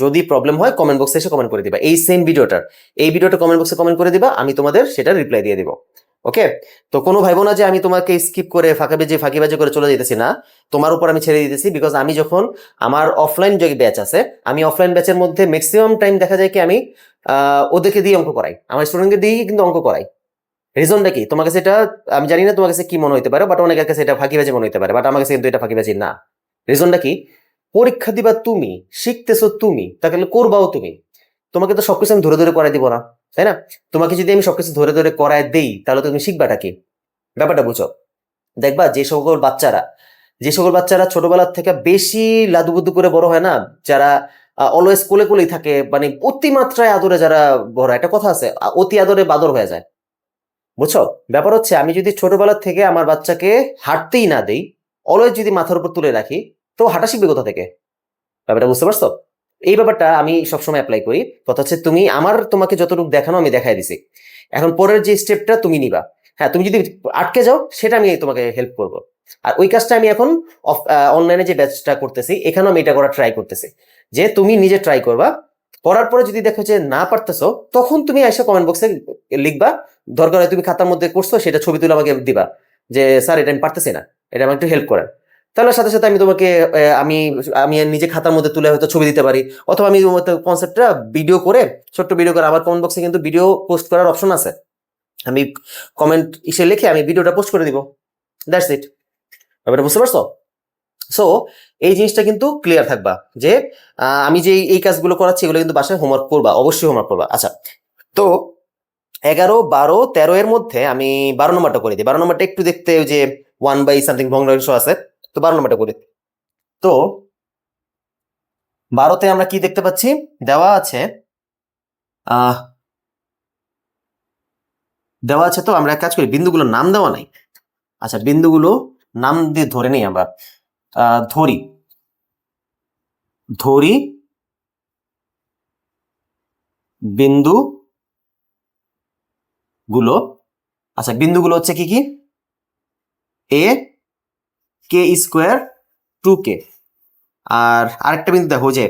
যদি প্রবলেম হয় কমেন্ট বক্সে এসে কমেন্ট করে দিবা, এই সেম ভিডিওটার, এই ভিডিওটা কমেন্ট বক্সে কমেন্ট করে দিবা, আমি তোমাদের সেটা রিপ্লাই দিয়ে দিব। ওকে? তো কোনো ভাইবো না যে আমি তোমাকে স্কিপ করে ফাঁকিবাজি করে চলে যেতেছি, না, তোমার উপর আমি ছেড়ে দিতেছি। বিকজ আমি যখন আমার অফলাইন যে ব্যাচ আছে, আমি অফলাইন ব্যাচের মধ্যে ম্যাক্সিমাম টাইম দেখা যায় কি আমি ওদেরকে দিয়ে অঙ্ক করাই, আমার স্টুডেন্টকে দিয়েই কিন্তু অঙ্ক করাই। রিজনটা কি তোমার কাছে? এটা আমি জানি না তোমার কাছে কি মনে হতে পারে, বাট অনেকের কাছে এটা ফাঁকিবাজি মনে হতে পারে, বাট আমার কাছে কিন্তু এটা ফাঁকিবাজি না। রিজনটা কি? পরীক্ষা দিবা তুমি, শিখতেছো তুমি, তাহলে করবাও তুমি। তোমাকে তো সবকিছু আমি ধরে ধরে করাই দিব না, তাই না? তোমাকে যদি আমি সবকিছু ধরে ধরে করায় দেই তাহলে তুমি শিখবাটা কি? ব্যাপারটা বুঝো। দেখবা যে সকল বাচ্চারা ছোটবেলার থেকে বেশি লাদুবুদু করে বড় হয় না, যারা অলওয়েজ কোলে কোলেই থাকে, মানে অতিমাত্রায় আদরে যারা বড় হয়, একটা কথা আছে অতি আদরে বাদর হয়ে যায়, বুঝছো? ব্যাপার হচ্ছে আমি যদি ছোটবেলা থেকে আমার বাচ্চাকে হাঁটতেই না দেই, অলওয়েজ যদি মাথার উপর তুলে রাখি, তো হাঁটা শিখবে কোথা থেকে? ব্যাপারটা বুঝতে পারছো? এই ব্যাপারটা আমি সবসময় অ্যাপ্লাই করি। কথা হচ্ছে তুমি তোমাকে যতটুকু দেখানো আমি দেখাই দিছি, এখন পরের যে স্টেপটা তুমি নিবা। হ্যাঁ, তুমি যদি আটকে যাও সেটা আমি তোমাকে হেল্প করব। আর ওই কাজটা আমি এখন অনলাইনে যে ব্যাচটা করতেছি এখানেও আমি এটা করার ট্রাই করতেছি, যে তুমি নিজে ট্রাই করবা, করার পরে যদি দেখো যে না পারতেছো, তখন তুমি এসে কমেন্ট বক্সে লিখবা, দরকার হয় তুমি খাতার মধ্যে করছো সেটা ছবি তুলে আমাকে দিবা, যে স্যার এটা আমি পারতেছি না, এটা আমাকে একটু হেল্প করেন। তাহলে সাথে সাথে আমি তোমাকে আমি আমি নিজে খাতার মধ্যে তুলে হয়তো ছবি দিতে পারি, অথবা আমি কনসেপ্টটা ভিডিও করে, ছোট্ট ভিডিও করে, আমার কমেন্ট বক্সে কিন্তু ভিডিও পোস্ট করার অপশন আছে, আমি কমেন্ট এসে লিখে আমি ভিডিওটা পোস্ট করে দিব, দ্যাটস ইট। ব্যাপারটা বুঝতে পারছো? সো এই জিনিসটা কিন্তু ক্লিয়ার থাকবা যে আমি যে এই কাজগুলো করাচ্ছি এগুলো কিন্তু বাসায় হোমওয়ার্ক করবা, অবশ্যই হোমওয়ার্ক করবা। আচ্ছা, তো 11, 12, 13 এর মধ্যে আমি 12 নম্বরটা করে দিই। 12 নম্বরটা একটু দেখতে ওই যে 1/something ভগ্নাংশ আছে, তো 12 নম্বরটা করি। তো 12তে আমরা কি দেখতে পাচ্ছি? দেওয়া আছে আহ দেওয়া আছে, তো আমরা এক কাজ করি, বিন্দুগুলোর নাম দেওয়া নাই। আচ্ছা, বিন্দুগুলো নাম দিয়ে ধরে নিই আমরা। ধরি ধরি বিন্দু গুলো। আচ্ছা, বিন্দুগুলো হচ্ছে কি কি? এ, কে স্কোয়ার, 2k। আর আরেকটা বিন্দু দেখো যে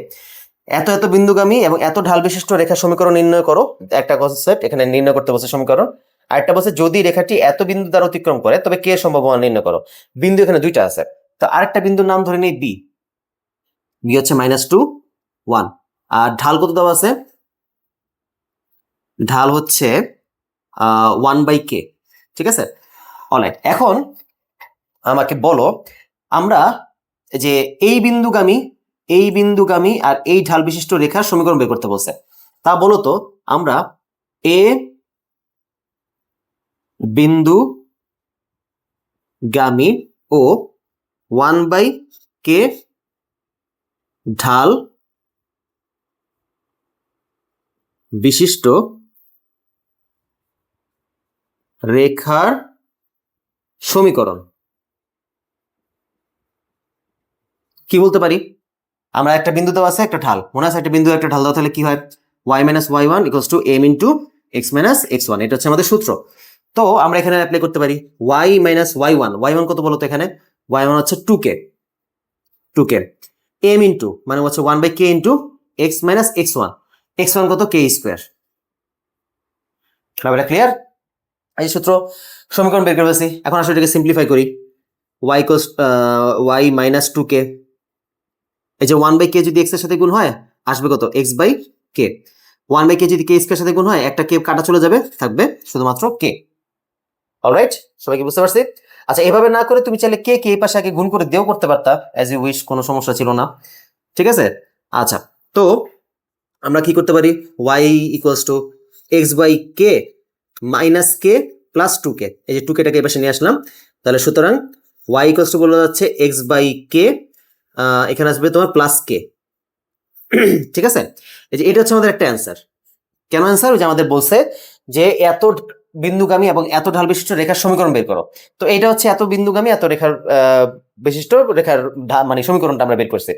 এত এত বিন্দুগামী এবং এত ঢাল বিশিষ্ট রেখা সমীকরণ নির্ণয় করো, একটা কনসেপ্ট এখানে নির্ণয় করতে বলছে সমীকরণ। আরেকটা বলছে যদি রেখাটি এত বিন্দু দ্বারা অতিক্রম করে তবে কে সম্ভাবনা নির্ণয় করো। বিন্দু এখানে দুইটা আছে, তো আরেকটা বিন্দুর নাম ধরে নেই বি। বি হচ্ছে -2, 1। আর ঢাল কত দেওয়া আছে? ঢাল হচ্ছে 1/k, ঠিক আছে? অলরাইট, এখন আমাকে বলো, আমরা যে এই বিন্দুগামী আর এই ঢাল বিশিষ্ট রেখার সমীকরণ বের করতে বলছে, তা বলো তো আমরা এ বিন্দুগামী ও 1/k ঢাল বিশিষ্ট রেখার সমীকরণ কি বলতে পারি? আমরা একটা বিন্দু দেওয়া আছে, একটা ঢাল, মনে আছে একটা বিন্দু একটা ঢাল দেওয়া, তাহলে কি হয়? y minus y one equals to m into x minus x one, এটা হচ্ছে আমাদের সূত্র। তো আমরা এখানে অ্যাপ্লাই করতে পারি y মাইনাস ওয়াই ওয়ান কত বলতো এখানে? ওয়াই ওয়ান হচ্ছে 2k এম ইন্টু মানে হচ্ছে 1/k into x minus x one কত? k square. ব্যাপারটা ক্লিয়ার? এই সূত্র সমীকরণ বের করে ফেলছি। এখন আসলে এটাকে সিম্পলিফাই করি। y মাইনাস 2k, এই যে 1/k যদি x এর সাথে গুণ হয় আসবে কত? x/k। 1/k যদি k স্কয়ার সাথে গুণ হয় একটা k কাটা চলে যাবে, থাকবে শুধুমাত্র k। অলরাইট, সবাই কি বুঝতে পারছি? আচ্ছা, এভাবে না করে তুমি চাইলে কে এই পাশে আগে গুণ করে দিয়েও করতে পারতা, অ্যাজ ইউ উইশ, কোনো সমস্যা ছিল না। ঠিক আছে? আচ্ছা, তো আমরা কি করতে পারি? y equals two x/k minus k plus 2k, এই যে 2kটাকে এই পাশে নিয়ে আসলাম। তাহলে সুতরাং y ইকুয়ালস টু বলা যাচ্ছে x/k, এখানে আসবে তোমার প্লাস k। ঠিক আছে? এই যে এটা হচ্ছে আমাদের একটা অ্যান্সার। কেন অ্যান্সার? ওই যে আমাদের বলছে যে এত বিন্দুগামী এবং এত ঢাল বিশিষ্ট রেখার সমীকরণ বের করো। তো এটা হচ্ছে এত বিন্দুগামী এত রেখার বিশিষ্ট রেখার মানে সমীকরণটা আমরা বের করছি।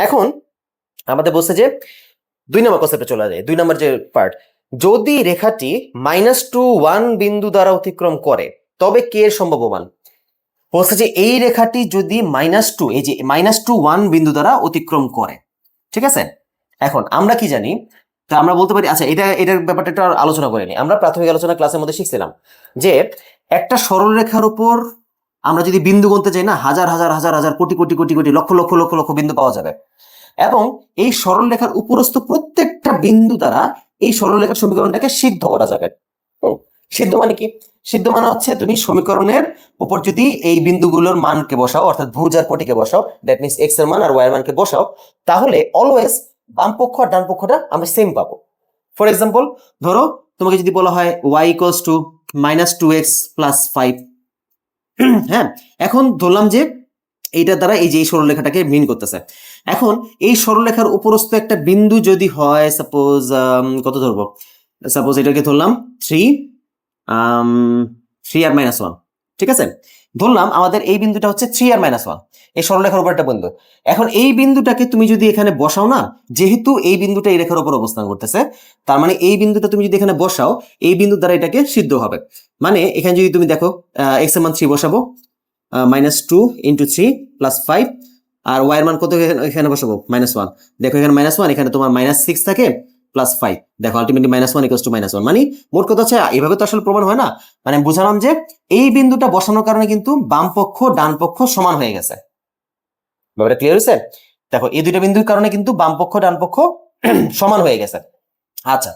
এখন আমাদের বলছে যে 2 নম্বর কনসেপ্টে চলে যায়। 2 নম্বর যে পার্ট, যদি রেখাটি -1 বিন্দু দ্বারা অতিক্রম করে তবে কে এর সম্ভাব্য মান। বলছে যে এই রেখাটি যদি -2, এই যে -1 বিন্দু দ্বারা অতিক্রম করে, ঠিক আছে? এখন আমরা কি জানি? তা আমরা বলতে পারি, আচ্ছা এটার ব্যাপারটা একটু আলোচনা করে নিই। আমরা প্রাথমিক আলোচনা ক্লাসের মধ্যে শিখছিলাম যে একটা সরল রেখার উপর আমরা যদি বিন্দু গুনতে যাই না, হাজার হাজার হাজার হাজার কোটি কোটি কোটি কোটি লক্ষ লক্ষ লক্ষ লক্ষ বিন্দু পাওয়া যাবে, এবং এই সরল রেখার উপরস্থ প্রত্যেকটা বিন্দু দ্বারা এই সরল রেখার সমীকরণটাকে সিদ্ধ করা যাবে। সিদ্ধ মানে কি? সিদ্ধ মানে হচ্ছে তুমি সমীকরণের উপর যদি এই বিন্দুগুলোর মানকে বসাও, অর্থাৎ ভুজ আর কোটিকে বসাও, দ্যাট মিনস এক্স এর মান আর ওয়াই এর মানকে বসাও, তাহলে অলওয়েজ বাম পক্ষ আর ডান পক্ষটা আমরা সেম পাবো। ফর এক্সাম্পল, ধরো তোমাকে যদি বলা হয় y equals two -2x plus 5, হ্যাঁ, এখন ধরলাম যে এইটার দ্বারা এই যে এই সরলরেখাটাকে মিন করতেছে। এখন এই সরলরেখার উপরস্থ একটা বিন্দু যদি হয়, সাপোজ কত ধরবো? সাপোজ এটাকে ধরলাম 3 আর -1, ঠিক আছে? ধরলাম আমাদের এই বিন্দুটা হচ্ছে 3 আর -1, এই সরলরেখার উপর একটা বিন্দু। এখন এই বিন্দুটাকে তুমি যদি এখানে বসাও না, যেহেতু এই বিন্দুটা এই রেখার উপর অবস্থান করতেছে, তার মানে এই বিন্দুটা তুমি যদি এখানে বসাও, এই বিন্দু দ্বারা এটাকে সিদ্ধ হবে। মানে এখানে যদি তুমি দেখো এক্স এর মান 3 বসাবো, -2 × 3 + 5, আর ওয়াই এর মান কত এখানে বসাবো? -1। দেখো এখানে -1, এখানে তোমার -6 থাকে প্লাস 5, দেখো আলটিমেটলি -1 = -1। মানে মোট কথা হচ্ছে এইভাবে তো আসলে প্রমাণ হয় না। মানে আমি বুঝালাম যে এই বিন্দুটা বসানোর কারণে কিন্তু বাম পক্ষ ডান পক্ষ সমান হয়ে গেছে। ব্যাপারটা ক্লিয়ার হয়েছে? দেখো এই দুইটা বিন্দুর কারণে কিন্তু বাম পক্ষ ডান পক্ষ সমান হয়ে গেছে। আচ্ছা,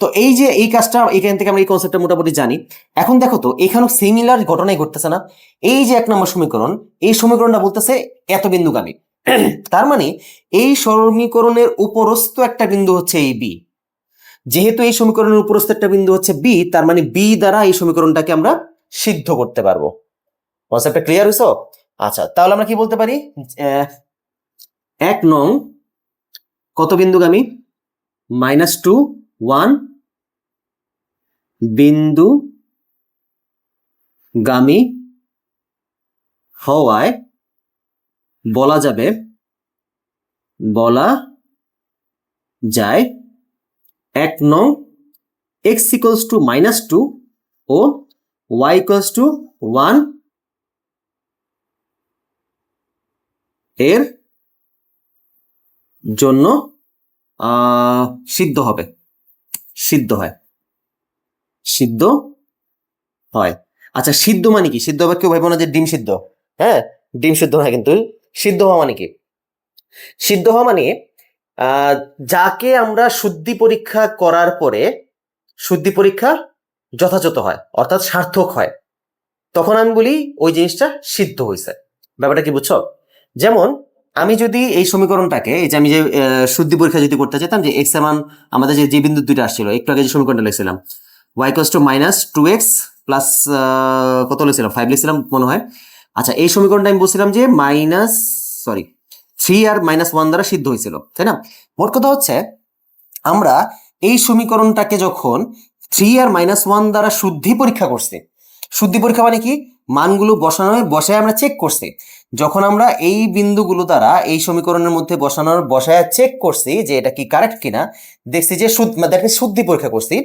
তো এই যে এই কাজটা, এখান থেকে আমরা এই কনসেপ্টটা মোটামুটি জানি। এখন দেখো তো এখানেও সিমিলার ঘটনাই ঘটতেছে না? এই যে 1 নম্বর সমীকরণ, এই সমীকরণটা বলতেছে এত বিন্দুগামী। তার মানে এই সমীকরণের উপরস্থ একটা বিন্দু হচ্ছে এই বি। যেহেতু এই সমীকরণের উপরস্থ একটা বিন্দু হচ্ছে বি, তার মানে বি দ্বারা এই সমীকরণটাকে আমরা সিদ্ধ করতে পারবো। কনসেপ্টটা ক্লিয়ার হইছো? আচ্ছা, তাহলে আমরা কি বলতে পারি? 1 নং কত বিন্দুগামী? -2, 1 বিন্দুগামী হওয়ায় বলা যায় 1 নং x ইকুয়ালস টু -2 ও y ইকুয়ালস টু 1 এর জন্য সিদ্ধ হয়। আচ্ছা, সিদ্ধ মানে কি? সিদ্ধ হবে কেউ ভাইবো না যে ডিম সিদ্ধ। হ্যাঁ, ডিম সিদ্ধ হয়, কিন্তু সিদ্ধ হওয়া মানে কি? সিদ্ধ হওয়া মানে যাকে আমরা শুদ্ধি পরীক্ষা করার পরে শুদ্ধি পরীক্ষা যথাযথ হয়, অর্থাৎ সার্থক হয়, তখন আমি বলি ওই জিনিসটা সিদ্ধ হয়েছে। ব্যাপারটা কি বুঝছো? যেমন আমি যদি এই সমীকরণটাকে, এই যে আমি যে শুদ্ধি পরীক্ষা যদি করতে চাইতাম, যে এক্স এর মান আমাদের যে বিন্দু দুইটা আসছিল, একটু আগে যে সমীকরণটা লিখছিলাম, y equals two -2x plus কত লিখছিলাম? 5 লিখছিলাম মনে হয়। আচ্ছা, এই সমীকরণটা আমি বলছিলাম যে 3 আর -1 দ্বারা সিদ্ধ হয়েছিল, তাই না? মোট কথা হচ্ছে আমরা এই সমীকরণটাকে যখন 3 আর -1 দ্বারা শুদ্ধি পরীক্ষা করছি, শুদ্ধি পরীক্ষা মানে কি, মানগুলো বসায় আমরা চেক করছি। যখন আমরা এই বিন্দুগুলো দ্বারা এই সমীকরণের মধ্যে বসায় চেক করছি যে এটা কি কারেক্ট কিনা, দেখছি যে শুদ্ধি পরীক্ষা করছি।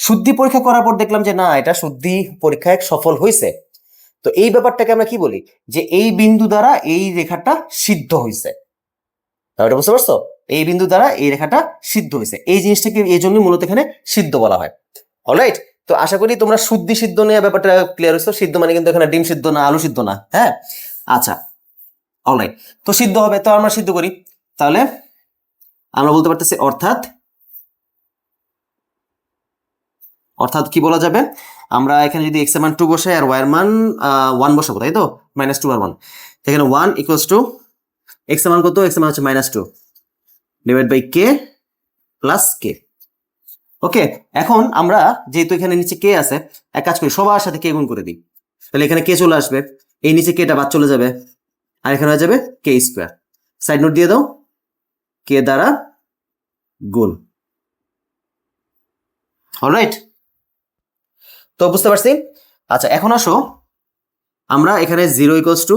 শুদ্ধি পরীক্ষা করার পর দেখলাম যে না, এটা শুদ্ধি পরীক্ষায় সফল হয়েছে। তো এই ব্যাপারটাকে আমরা কি বলি, যে এই বিন্দু দ্বারা এই রেখাটা সিদ্ধ হয়েছে। এটা বুঝতে পারছো, এই বিন্দু দ্বারা এই রেখাটা সিদ্ধ হয়েছে, এই জিনিসটাকে এই জন্য মূলত এখানে সিদ্ধ বলা হয়। অলরাইট, তো আশা করি তোমরা শুদ্ধি সিদ্ধ নিয়ে ব্যাপারটা ক্লিয়ার হয়েছো। সিদ্ধ মানে কিন্তু এখানে ডিম সিদ্ধ না, আলু সিদ্ধ না। হ্যাঁ, আচ্ছা, অলরাইট। তো সিদ্ধ হবে, তো আমরা সিদ্ধ করি। তাহলে আমরা বলতে পারতেছি অর্থাৎ কি বলা যাবে, আমরা এখানে যদি এক্স এর মান 2 বসাই আর ওয়াই এর মান 1 বসাবো, তাই তো, -2 আর 1, এখানে 1 ইকুয়ালস টু এক্স এর মান কত, এক্স এর মান হচ্ছে -2 ডিভাইড বাই কে প্লাস কে। ওকে, এখন আমরা যেহেতু এখানে নিচে কে আছে, এক কাজ করি, সবার সাথে কে গুণ করে দিই। তাহলে এখানে কে চলে আসবে, এই নিচে কেটা বাদ চলে যাবে, আর এখানে হয়ে যাবে কে স্কোয়ার। সাইড নোট দিয়ে দাও, কে দ্বারা গুণ। অলরাইট, তো বুঝতে পারছি। আচ্ছা, এখন আসো আমরা এখানে 0 equals to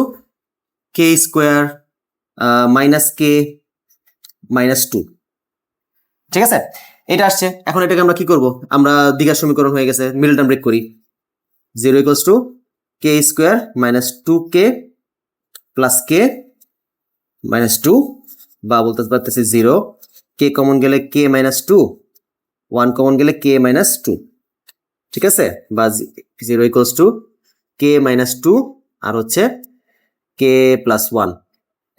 k square minus k -2, ঠিক আছে, এটা আসছে। এখন এটাকে আমরা কি করব, আমরা দ্বিঘাত সমীকরণ হয়ে গেছে, মিডল টার্ম ব্রেক করি। 0 equals to k square -2k plus k -2, বা বলতে পারতেছি 0, কে কমন গেলে কে -2, 1 কমন গেলে কে -2, ঠিক আছে, বা 0 ইকুয়ালস টু কে -2 আর হচ্ছে কে প্লাস 1।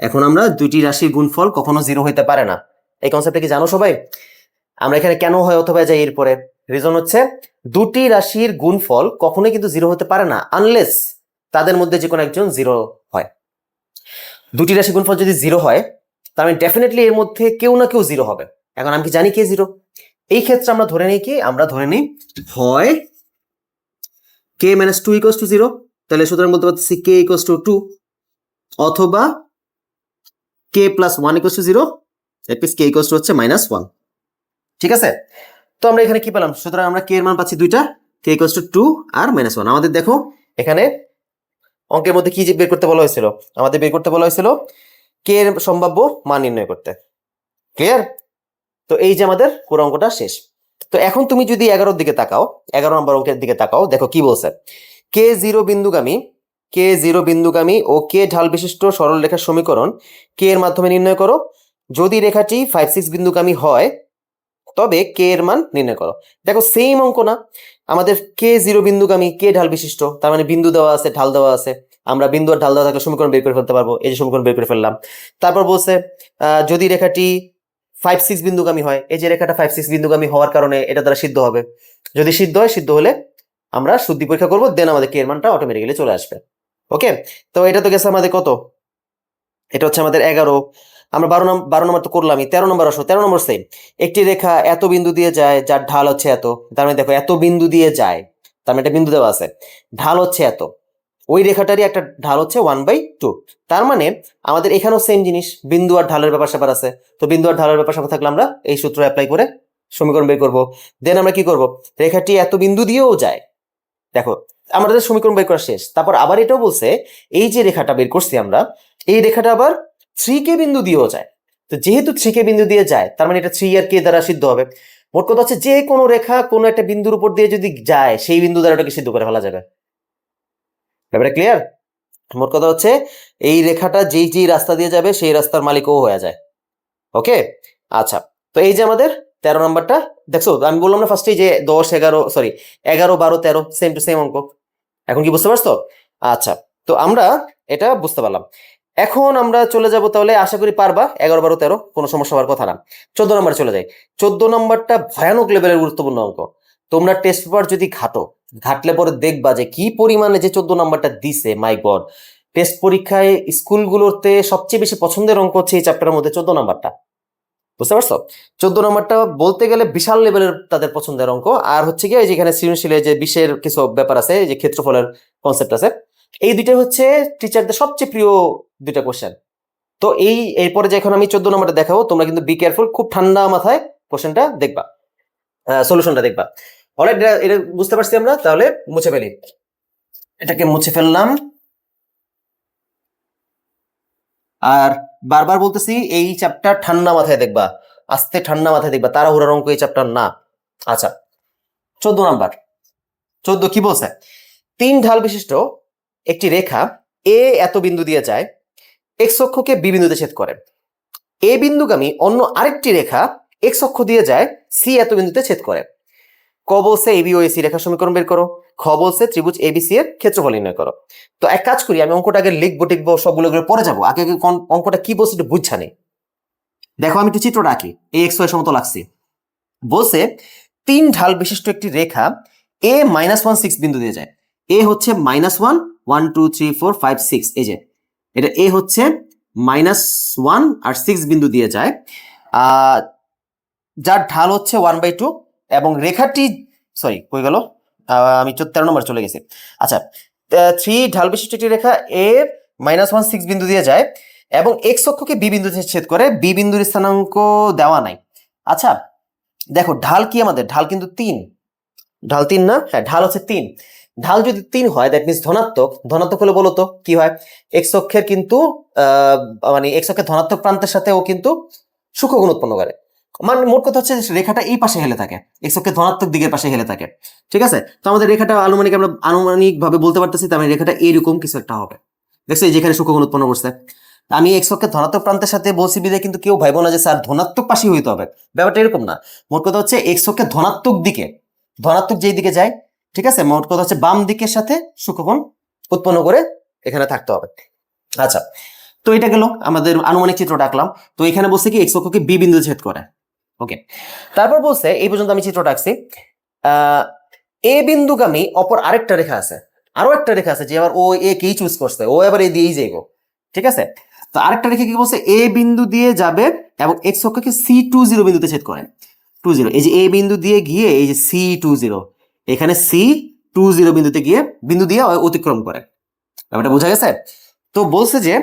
এখন আমরা দুইটি রাশির গুণফল কখনো 0 হইতে পারে না, এই কনসেপ্টটা কি জানো সবাই? আমরা এখানে কেন হয় অথবা যাই এরপরে, রিজন হচ্ছে দুটি রাশির গুণফল কখনোই কিন্তু 0 হতে পারে না, আনলেস তাদের মধ্যে যে কোনো একজন 0 হয়। দুটি রাশির গুণফল যদি 0 হয়, তার মানে ডেফিনেটলি এর মধ্যে কেউ না কেউ 0 হবে। এখন আমি কি জানি কে 0? এই ক্ষেত্রে আমরা ধরে নিই কি, আমরা ধরে নিই হয় কে -2 ইকুয়ালস টু 0, তাহলে সুতরাং বলতে পারতেছি কে ইকুয়ালস টু 2, অথবা k plus 1 equals to 0, that means k equals to হচ্ছে -1, ঠিক আছে। তো আমরা এখানে কি পেলাম, সুতরাং আমরা কে এর মান পাচ্ছি দুইটা, কে ইকুয়ালস টু 2 আর -1। আমাদের দেখো এখানে অঙ্কের মধ্যে কি যে বের করতে বলা হয়েছিল, আমাদের বের করতে বলা হয়েছিল কে এর সম্ভাব্য মান নির্ণয় করতে। ক্লিয়ার? তো এই যে আমাদের পুরো অঙ্কটা শেষ। তো এখন তুমি যদি 11 দিকে তাকাও, 11 নম্বর অঙ্কের দিকে তাকাও, দেখো কি বলছে, কে জিরো বিন্দুগামী ও কে ঢাল বিশিষ্ট সরল রেখার সমীকরণ কে এর মাধ্যমে নির্ণয় করো। যদি রেখাটি 5-6 বিন্দুগামী হয় তবে কে এর মান নির্ণয় করো। দেখো সেম অঙ্ক না, আমাদের কে জিরো বিন্দুগামী, কে ঢাল বিশিষ্ট, তার মানে বিন্দু দেওয়া আছে, ঢাল দেওয়া আছে, আমরা বিন্দু আর ঢাল দেওয়া থাকলে সমীকরণ বের করে ফেলতে পারবো। এই যে সমীকরণ বের করে ফেললাম। তারপর বলছে যদি রেখাটি 5-6 বিন্দুগামী হয়, এই যে রেখাটা 5-6 বিন্দুগামী হওয়ার কারণে এটা দ্বারা সিদ্ধ হবে। যদি সিদ্ধ হয়, সিদ্ধ হলে আমরা শুদ্ধি পরীক্ষা করবো, দেন আমাদের কে এর মানটা অটোমেটিক্যালি চলে আসবে। ওকে, তো এটা তো গেছে আমাদের কত, এটা হচ্ছে আমাদের 11। আমরা 12 নম্বর তো করলামই। 13 নম্বর আসো, 13 নম্বর সেম, একটি রেখা এত বিন্দু দিয়ে যায় যার ঢাল হচ্ছে এত, তার মানে দেখো এত বিন্দু দিয়ে যায়, তার মানে একটা বিন্দু দেওয়া আছে, ঢাল হচ্ছে এত, ওই রেখাটারই একটা ঢাল হচ্ছে 1/2। তার মানে আমাদের এখানেও সেম জিনিস, বিন্দু আর ঢালের ব্যাপার স্যাপার আছে। তো বিন্দু আর ঢালের ব্যাপার স্যাপার থাকলে আমরা এই সূত্র অ্যাপ্লাই করে সমীকরণ বের করবো। দেন আমরা কি করব, রেখাটি এত বিন্দু দিয়েও যায়, দেখো আমাদের সমীকরণ বের করা শেষ। তারপর আবার এটাও বলছে এই যে রেখাটা বের করছি আমরা, এই রেখাটা আবার 3k বিন্দু দিয়েও যায়। তো যেহেতু 3k বিন্দু দিয়ে যায়, তার মানে এটা 3 আর k দ্বারা সিদ্ধ হবে। মোট কথা হচ্ছে যে কোনো রেখা কোনো একটা বিন্দুর উপর দিয়ে যদি যায়, সেই বিন্দু দ্বারা ওটাকে সিদ্ধ করে ফেলা যাবে। ব্যাপারটা ক্লিয়ার? মোট কথা হচ্ছে এই রেখাটা যেই যেই রাস্তা দিয়ে যাবে, সেই রাস্তার মালিকও হয়ে যায়। ওকে, আচ্ছা, তো এই যে আমাদের 13 নম্বরটা দেখছো, আমি বললাম না ফার্স্টে যে 10 11 সরি 11 12 13 সেম টু সেম অঙ্ক। এখন কি বুঝতে পারছো? আচ্ছা, তো আমরা এটা বুঝতে পারলাম। এখন আমরা চলে যাব, তাহলে আশা করি পারবা, 11 12 13 কোনো সমস্যা হওয়ার কথা না। 14 নম্বর চলে যাই। 14 নম্বরটা ভয়ানক লেভেলের গুরুত্বপূর্ণ অঙ্ক। তোমরা টেস্ট পেপার যদি ঘাটলে পরে দেখবা যে কি পরিমাণে যে 14 নম্বরটা দিছে, মাই গড। টেস্ট পরীক্ষায় স্কুলগুলোতে সবচেয়ে বেশি পছন্দের অঙ্ক হচ্ছে এই চ্যাপ্টারের মধ্যে 14 নম্বরটা। বুঝতে পারছো? 14 নম্বরটা বলতে গেলে বিশাল লেভেলের তাদের পছন্দের অঙ্ক। আর হচ্ছে কি, যেখানে সৃজনশীলের যে বিশের কিছু ব্যাপার আছে, যে ক্ষেত্রফলের কনসেপ্ট আছে, এই দুইটা হচ্ছে টিচারদের সবচেয়ে প্রিয় দুইটা কোশ্চেন। তো এরপরে যে এখন আমি 14 নম্বরটা দেখাবো, তোমরা কিন্তু বি কেয়ারফুল, খুব ঠান্ডা মাথায় কোশ্চেনটা দেখবা, সলিউশনটা দেখবা। অলরাইট, এটা বুঝতে পারছি আমরা, তাহলে মুছে ফেলি। এটাকে মুছে ফেললাম। আর বারবার বলতেছি এই চ্যাপ্টার ঠান্ডা মাথায় দেখবা, আস্তে ঠান্ডা মাথায় দেখবা, তাড়াহুড়ার অঙ্ক এই চ্যাপ্টার না। আচ্ছা 14 নাম্বার। 14 কি বলছে? 3 ঢাল বিশিষ্ট একটি রেখা এ এত বিন্দু দিয়ে যায়, এক্স অক্ষকে বি বিন্দুতে ছেদ করে। এ বিন্দুগামী অন্য আরেকটি রেখা এক্স অক্ষ দিয়ে যায়, সি এত বিন্দুতে ছেদ করে। ক বলছে এবি ও এসি রেখার সমীকরণ বের করো। খ বলছে ত্রিভুজ এবিসি এর ক্ষেত্রফল নির্ণয় করো। তো এক কাজ করি, আমি অঙ্কটা আগে লিখবো টিখবো সবগুলো পরে যাবো, আগে আগে অঙ্কটা কি বলছে একটু বুঝছা নেই। দেখো আমি একটু চিত্রটা আঁকি, এই এক্স ওয়াই সমতল আঁকছি। বলছে 3 ঢাল বিশিষ্ট একটি রেখা এ -1 6 বিন্দু দিয়ে যায়। এ হচ্ছে -1 1 2 3 4 5 6, এই যে এটা এ হচ্ছে -1 আর 6 বিন্দু দিয়ে যায়, যার ঢাল হচ্ছে 1/2 এবং রেখাটি সরি কই গেল, আমি 13 নম্বর চলে গেছি। আচ্ছা 3 ঢাল বিশিষ্ট একটি রেখা এ -1 6 বিন্দু দিয়ে যায় এবং এক্স অক্ষকে বি বিন্দুতে ছেদ করে। বি বিন্দুর স্থানাঙ্ক দেওয়া নাই। আচ্ছা দেখো ঢাল কি, আমাদের ঢাল কিন্তু 3, ঢাল 3 না? হ্যাঁ ঢাল হচ্ছে 3। ঢাল যদি 3 হয় দ্যাট মিনস ধনাত্মক। ধনাত্মক হলে বলো তো কি হয়? এক্স অক্ষের কিন্তু মানে এক্স অক্ষের ধনাত্মক প্রান্তের সাথে ও কিন্তু সূক্ষ্মকোণ উৎপন্ন করে। মানে মোট কথা হচ্ছে রেখাটা এই পাশে হেলে থাকে, এক্স অক্ষের ধনাত্মক দিকের পাশে হেলে থাকে। ঠিক আছে, তো আমাদের রেখাটা আমরা আনুমানিক ভাবে বলতে পারতেছি, তার মানে রেখাটা এইরকম কিছু একটা হবে। দেখছো যেখানে সূক্ষ্মকোণ উৎপন্ন করছে, আমি এক্স অক্ষের ধনাত্মক প্রান্তের সাথে বলছি বিদে কিন্তু কেউ ভাইবো না যে স্যার ধনাত্মক পাশেই হইতে হবে, ব্যাপারটা এরকম না। মোট কথা হচ্ছে এক্স অক্ষের ধনাত্মক দিকে, ধনাত্মক যেই দিকে যায়, ঠিক আছে, মোট কথা হচ্ছে বাম দিকের সাথে সূক্ষ্মকোণ উৎপন্ন করে এখানে থাকতে হবে। আচ্ছা তো এটা গেল আমাদের আনুমানিক চিত্রটা আঁকলাম। তো এখানে বলছে কি এক্স অক্ষকে বি বিন্দু ছেদ করে। ওকে, তারপর বলছে এই পর্যন্ত আমি চিত্রটা আঁকছি। এ বিন্দুগামী অপর আরেকটা রেখা আছে, আরো একটা রেখা আছে যে আবার ও এ কেই চুজ করছে, ও এবার এ দিয়েই যাইব। ঠিক আছে, তো আরেকটা রেখা কি বলছে, এ বিন্দু দিয়ে যাবে এবং এক্স অক্ষকে C20 বিন্দুতে ছেদ করে। 20, এই যে এ বিন্দু দিয়ে গিয়ে এই যে C20, এখানে C20 বিন্দুতে গিয়ে বিন্দু দিয়ে অতিক্রম করে। ব্যাপারটা বোঝা গেছে? তো বলছে যে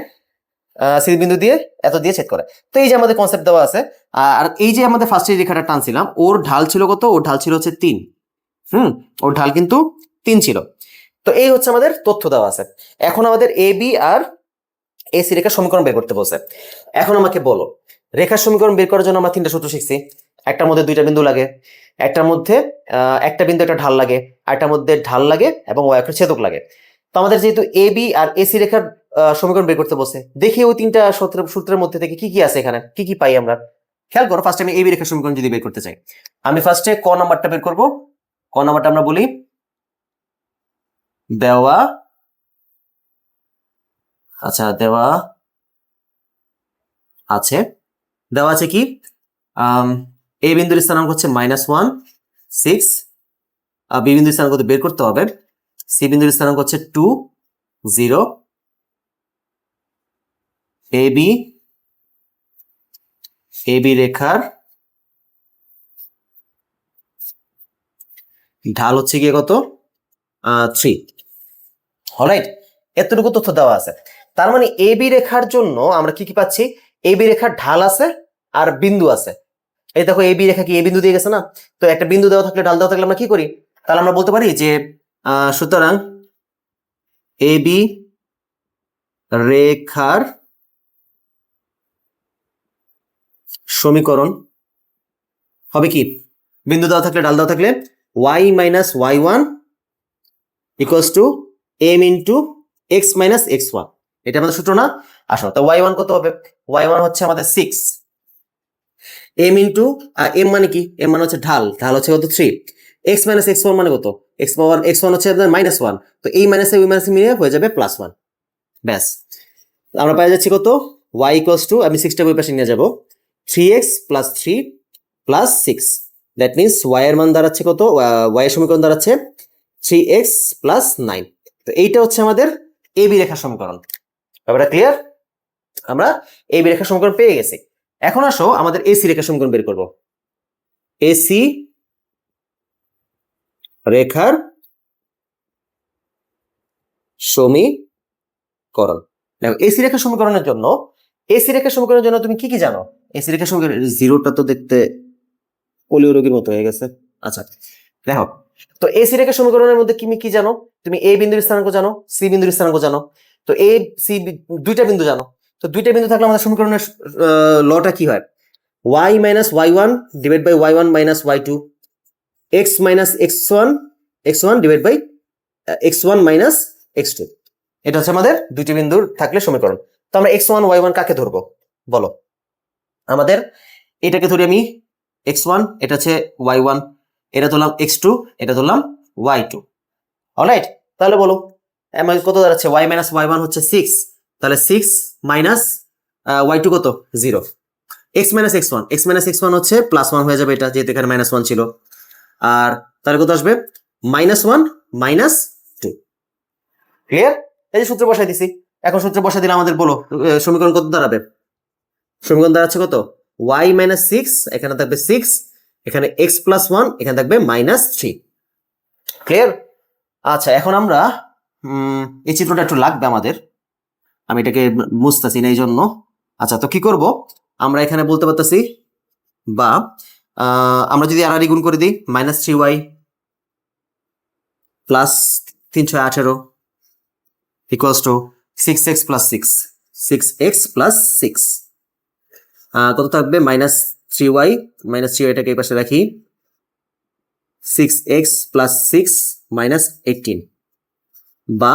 সি বিন্দু দিয়ে এত দিয়ে ছেদ করে। তো এই যে আমাদের কনসেপ্ট দেওয়া আছে। আর এই যে আমাদের ফার্স্টে রেখাটা টানছিলাম, ওর ঢাল ছিল কত? ওর ঢাল ছিল হচ্ছে 3। ওর ঢাল কিন্তু 3 ছিল। তো এই হচ্ছে আমাদের তথ্য দেওয়া আছে। এখন আমাদের এ বি আর এসি রেখার সমীকরণ বের করতে বলছে। এখন আমাকে বলো, রেখার সমীকরণ বের করার জন্য আমরা 3টা সূত্র শিখছি। একটার মধ্যে 2টা বিন্দু লাগে, একটার মধ্যে একটা বিন্দু একটা ঢাল লাগে, আরেকটার মধ্যে ঢাল লাগে এবং ও একটা ছেদক লাগে। তো আমাদের যেহেতু এ বি আর এসি রেখার সমীকরণ বের করতে বলছে, দেখি ওই 3টা সূত্রের মধ্যে থেকে কি কি আছে, এখানে কি কি পাই আমরা। খেয়াল করো, ফার্স্টে আমি এ বি রেখার সমীকরণ যদি বের করতে চাই, আমি ফার্স্টে ক নাম্বারটা বের করব। ক নাম্বারটা আমরা বলি দেওয়া, আচ্ছা দেওয়া আছে, দেওয়া আছে কি এ বিন্দুর স্থানাঙ্ক হচ্ছে -1 6, বি বিন্দুর স্থানাঙ্ক বের করতে হবে। সি বিন্দুর স্থানাঙ্ক হচ্ছে 2 0, এ বি রেখার ঢাল হচ্ছে গিয়ে কত? 3। অলরাইট, এতটুকু তথ্য দেওয়া আছে। তার মানে এ বি রেখার জন্য আমরা কি কি পাচ্ছি? এ বি রেখার ঢাল আছে আর বিন্দু আছে। এই দেখো এ বি রেখা কি এ বিন্দু দিয়ে গেছে না? তো একটা বিন্দু দেওয়া থাকলে ঢাল দেওয়া থাকলে আমরা কি করি? তাহলে আমরা বলতে পারি যে সুতরাং এ বি রেখার সমীকরণ হবে কি? বিন্দু দেওয়া থাকলে ঢাল দেওয়া থাকলে y - y1 = m × x - x1, এটা আমাদের সূত্র না? আসো তো y1 কত হবে? y1 হচ্ছে আমাদের 6, m m মানে কি? m মানে হচ্ছে ঢাল, ঢাল হচ্ছে কত? 3। x - x1 মানে কত? x1 হচ্ছে আপনার -1, তো এই মাইনাসে ওই মাইনাসে মিলিয়ে হয়ে যাবে +1। ব্যাস, আমরা পেয়ে যাচ্ছি কত? y = আমি 6টা ওই পাশে নিয়ে যাব, 3x + 3 + 6, দ্যাট মিনস y এর মান দাঁড়াচ্ছে কত? y এর সমীকরণ দাঁড়াচ্ছে 3x + 9। তো এইটা হচ্ছে আমাদের এ বি রেখার সমীকরণ। ব্যাপারটা ক্লিয়ার? আমরা এ বি রেখার সমীকরণ পেয়ে গেছি। এখন আসো আমাদের এসি রেখার সমীকরণ বের করব। এসি রেখার সমীকরণ। দেখো এসি রেখার সমীকরণের জন্য, এসি রেখার সমীকরণের জন্য তুমি কি কি জানো? এসি রেখার সমীকরণ জিরোটা তো দেখতে পোলিও রোগীর মতো হয়ে গেছে। আচ্ছা দেখো তো এসি রেখার সমীকরণের মধ্যে তুমি কি জানো? তুমি এ বিন্দুর স্থানাঙ্ক জানো, সি বিন্দুর স্থানাঙ্ক জানো। তো এ সি দুইটা বিন্দু জানো। তো দুইটা বিন্দু থাকলে আমাদের সমীকরণের লটা কি হয়? y minus y one divide by y one minus y two, x minus x one divide by x one minus x two. এটা হচ্ছে আমাদের দুইটি বিন্দুর থাকলে সমীকরণ। তো আমরা এক্স ওয়ান ওয়াই ওয়ান কাকে ধরবো বলো? আমাদের এটাকে ধরি আমি এক্স ওয়ান, এটা হচ্ছে ওয়াই ওয়ান, এটা ধরলাম এক্স টু, এটা ধরলাম ওয়াই টু। অলরাইট, তাহলে বলো আমাদের কত দাঁড়াচ্ছে? ওয়াই মাইনাস ওয়াই ওয়ান হচ্ছে 6, তাহলে 6 মাইনাস ওয়াই টু কত? 0। এক্স মাইনাস এক্স ওয়ান হচ্ছে +1 হয়ে যাবে, এটা যেহেতু এখানে -1 ছিল। আর তাহলে কত আসবে? -1 মাইনাস 2। ক্লিয়ার? এই যে সূত্র বসাই দিছি। এখন সূত্র বসাই দিলে আমাদের বলো সমীকরণ কত দাঁড়াবে? সমীকরণ দাঁড়াচ্ছে কত? y মাইনাস 6, এখানে থাকবে 6, এখানে x প্লাস 1, এখানে থাকবে -3। ক্লিয়ার? আচ্ছা, এখন আমরা এই চিত্রটা একটু লাগবে আমাদের, আমি এটাকে মুছতেছি না এই জন্য। আচ্ছা, তো কি করব? আমরা এখানে বলতে পারতেছি, বা আমরা যদি আর গুণ করে দিই, -3y plus 318 equals to 6x plus 6, 6x plus 6 কত থাকবে? -3y, -3yটাকে এই পাশে রাখি, 6x প্লাস 6 -18, বা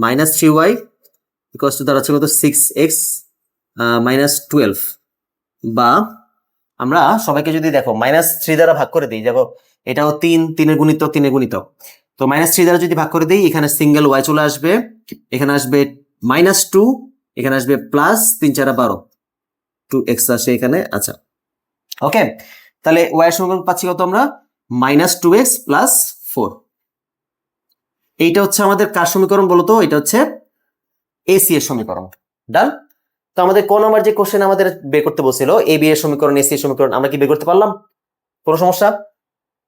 -3y ইকুয়ালস টু দাঁড়াচ্ছে কত? 6x -12, বা আমরা সবাইকে যদি দেখো -3 দ্বারা ভাগ করে দিই, দেখো এটাও 3 গুণিতক, 3 গুণিতক। তো -3 দ্বারা যদি ভাগ করে দিই, এখানে সিঙ্গেল y চলে আসবে, এখানে আসবে -2, এখানে আসবে প্লাস 3 4 12, 2x আসে এখানে। আচ্ছা, ওকে, তাহলে y এর সমীকরণ পাচ্ছি কত আমরা? -2x plus 4। এইটা হচ্ছে আমাদের কার সমীকরণ বলতো? এটা হচ্ছে এসি এর সমীকরণ। ডান? তো আমাদের কোন নাম্বার যে কোশ্চেন আমাদের বের করতে বলছিল, এ বি এর সমীকরণ, এসি এর সমীকরণ, আমরা কি বের করতে পারলাম? কোনো সমস্যা?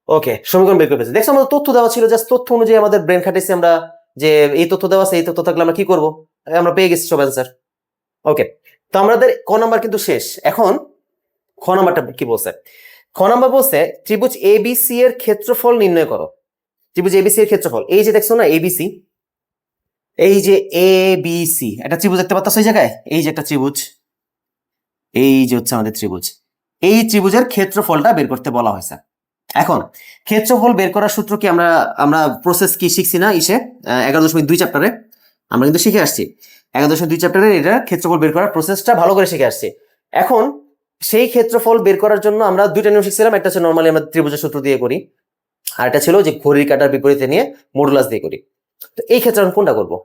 ওকে, সমীকরণ বের করে ফেলছি। দেখছো আমাদের তথ্য দেওয়া ছিল, জাস্ট তথ্য অনুযায়ী আমাদের ব্রেন খাটাইছি আমরা, যে এই তথ্য দেওয়া আছে, এই তথ্য থাকলে আমরা কি করব? আমরা পেয়ে গেছি সব অ্যান্সার। ওকে, তো আমাদের ক নাম্বার কিন্তু শেষ। এখন খ নাম্বারটা কি বলছে? খ নাম্বার বলছে ত্রিভুজ এবিসি এর ক্ষেত্রফল নির্ণয় করো। ত্রিভুজ এবিসি এর ক্ষেত্রফল, এই যে দেখছো না এবিসি, এই যে এবিসি একটা ত্রিভুজ দেখতে পাচ্ছ এই জায়গায়, এই যে একটা ত্রিভুজ, এই যে হচ্ছে আমাদের ত্রিভুজ, এই ত্রিভুজের ক্ষেত্রফলটা বের করতে বলা হয়েছে। এখন ক্ষেত্রফল বের করার সূত্র কি আমরা প্রসেস কি শিখছি না? 11.2 চ্যাপ্টারে আমরা কিন্তু শিখে আসছি। 11.2 চ্যাপ্টারে এটা ক্ষেত্রফল বের করার প্রসেসটা ভালো করে শিখে আসছি। এখন সেই ক্ষেত্রফল বের করার জন্য আমরা দুইটা নিয়ম শিখছিলাম। একটা হচ্ছে নর্মালি আমরা ত্রিভুজের সূত্র দিয়ে করি, আর একটা ছিল যে ঘড়ির কাঁটার বিপরীতে নিয়ে মডুলাস দিয়ে করি। তো এই ক্ষেত্রে আমি কোনটা করবো?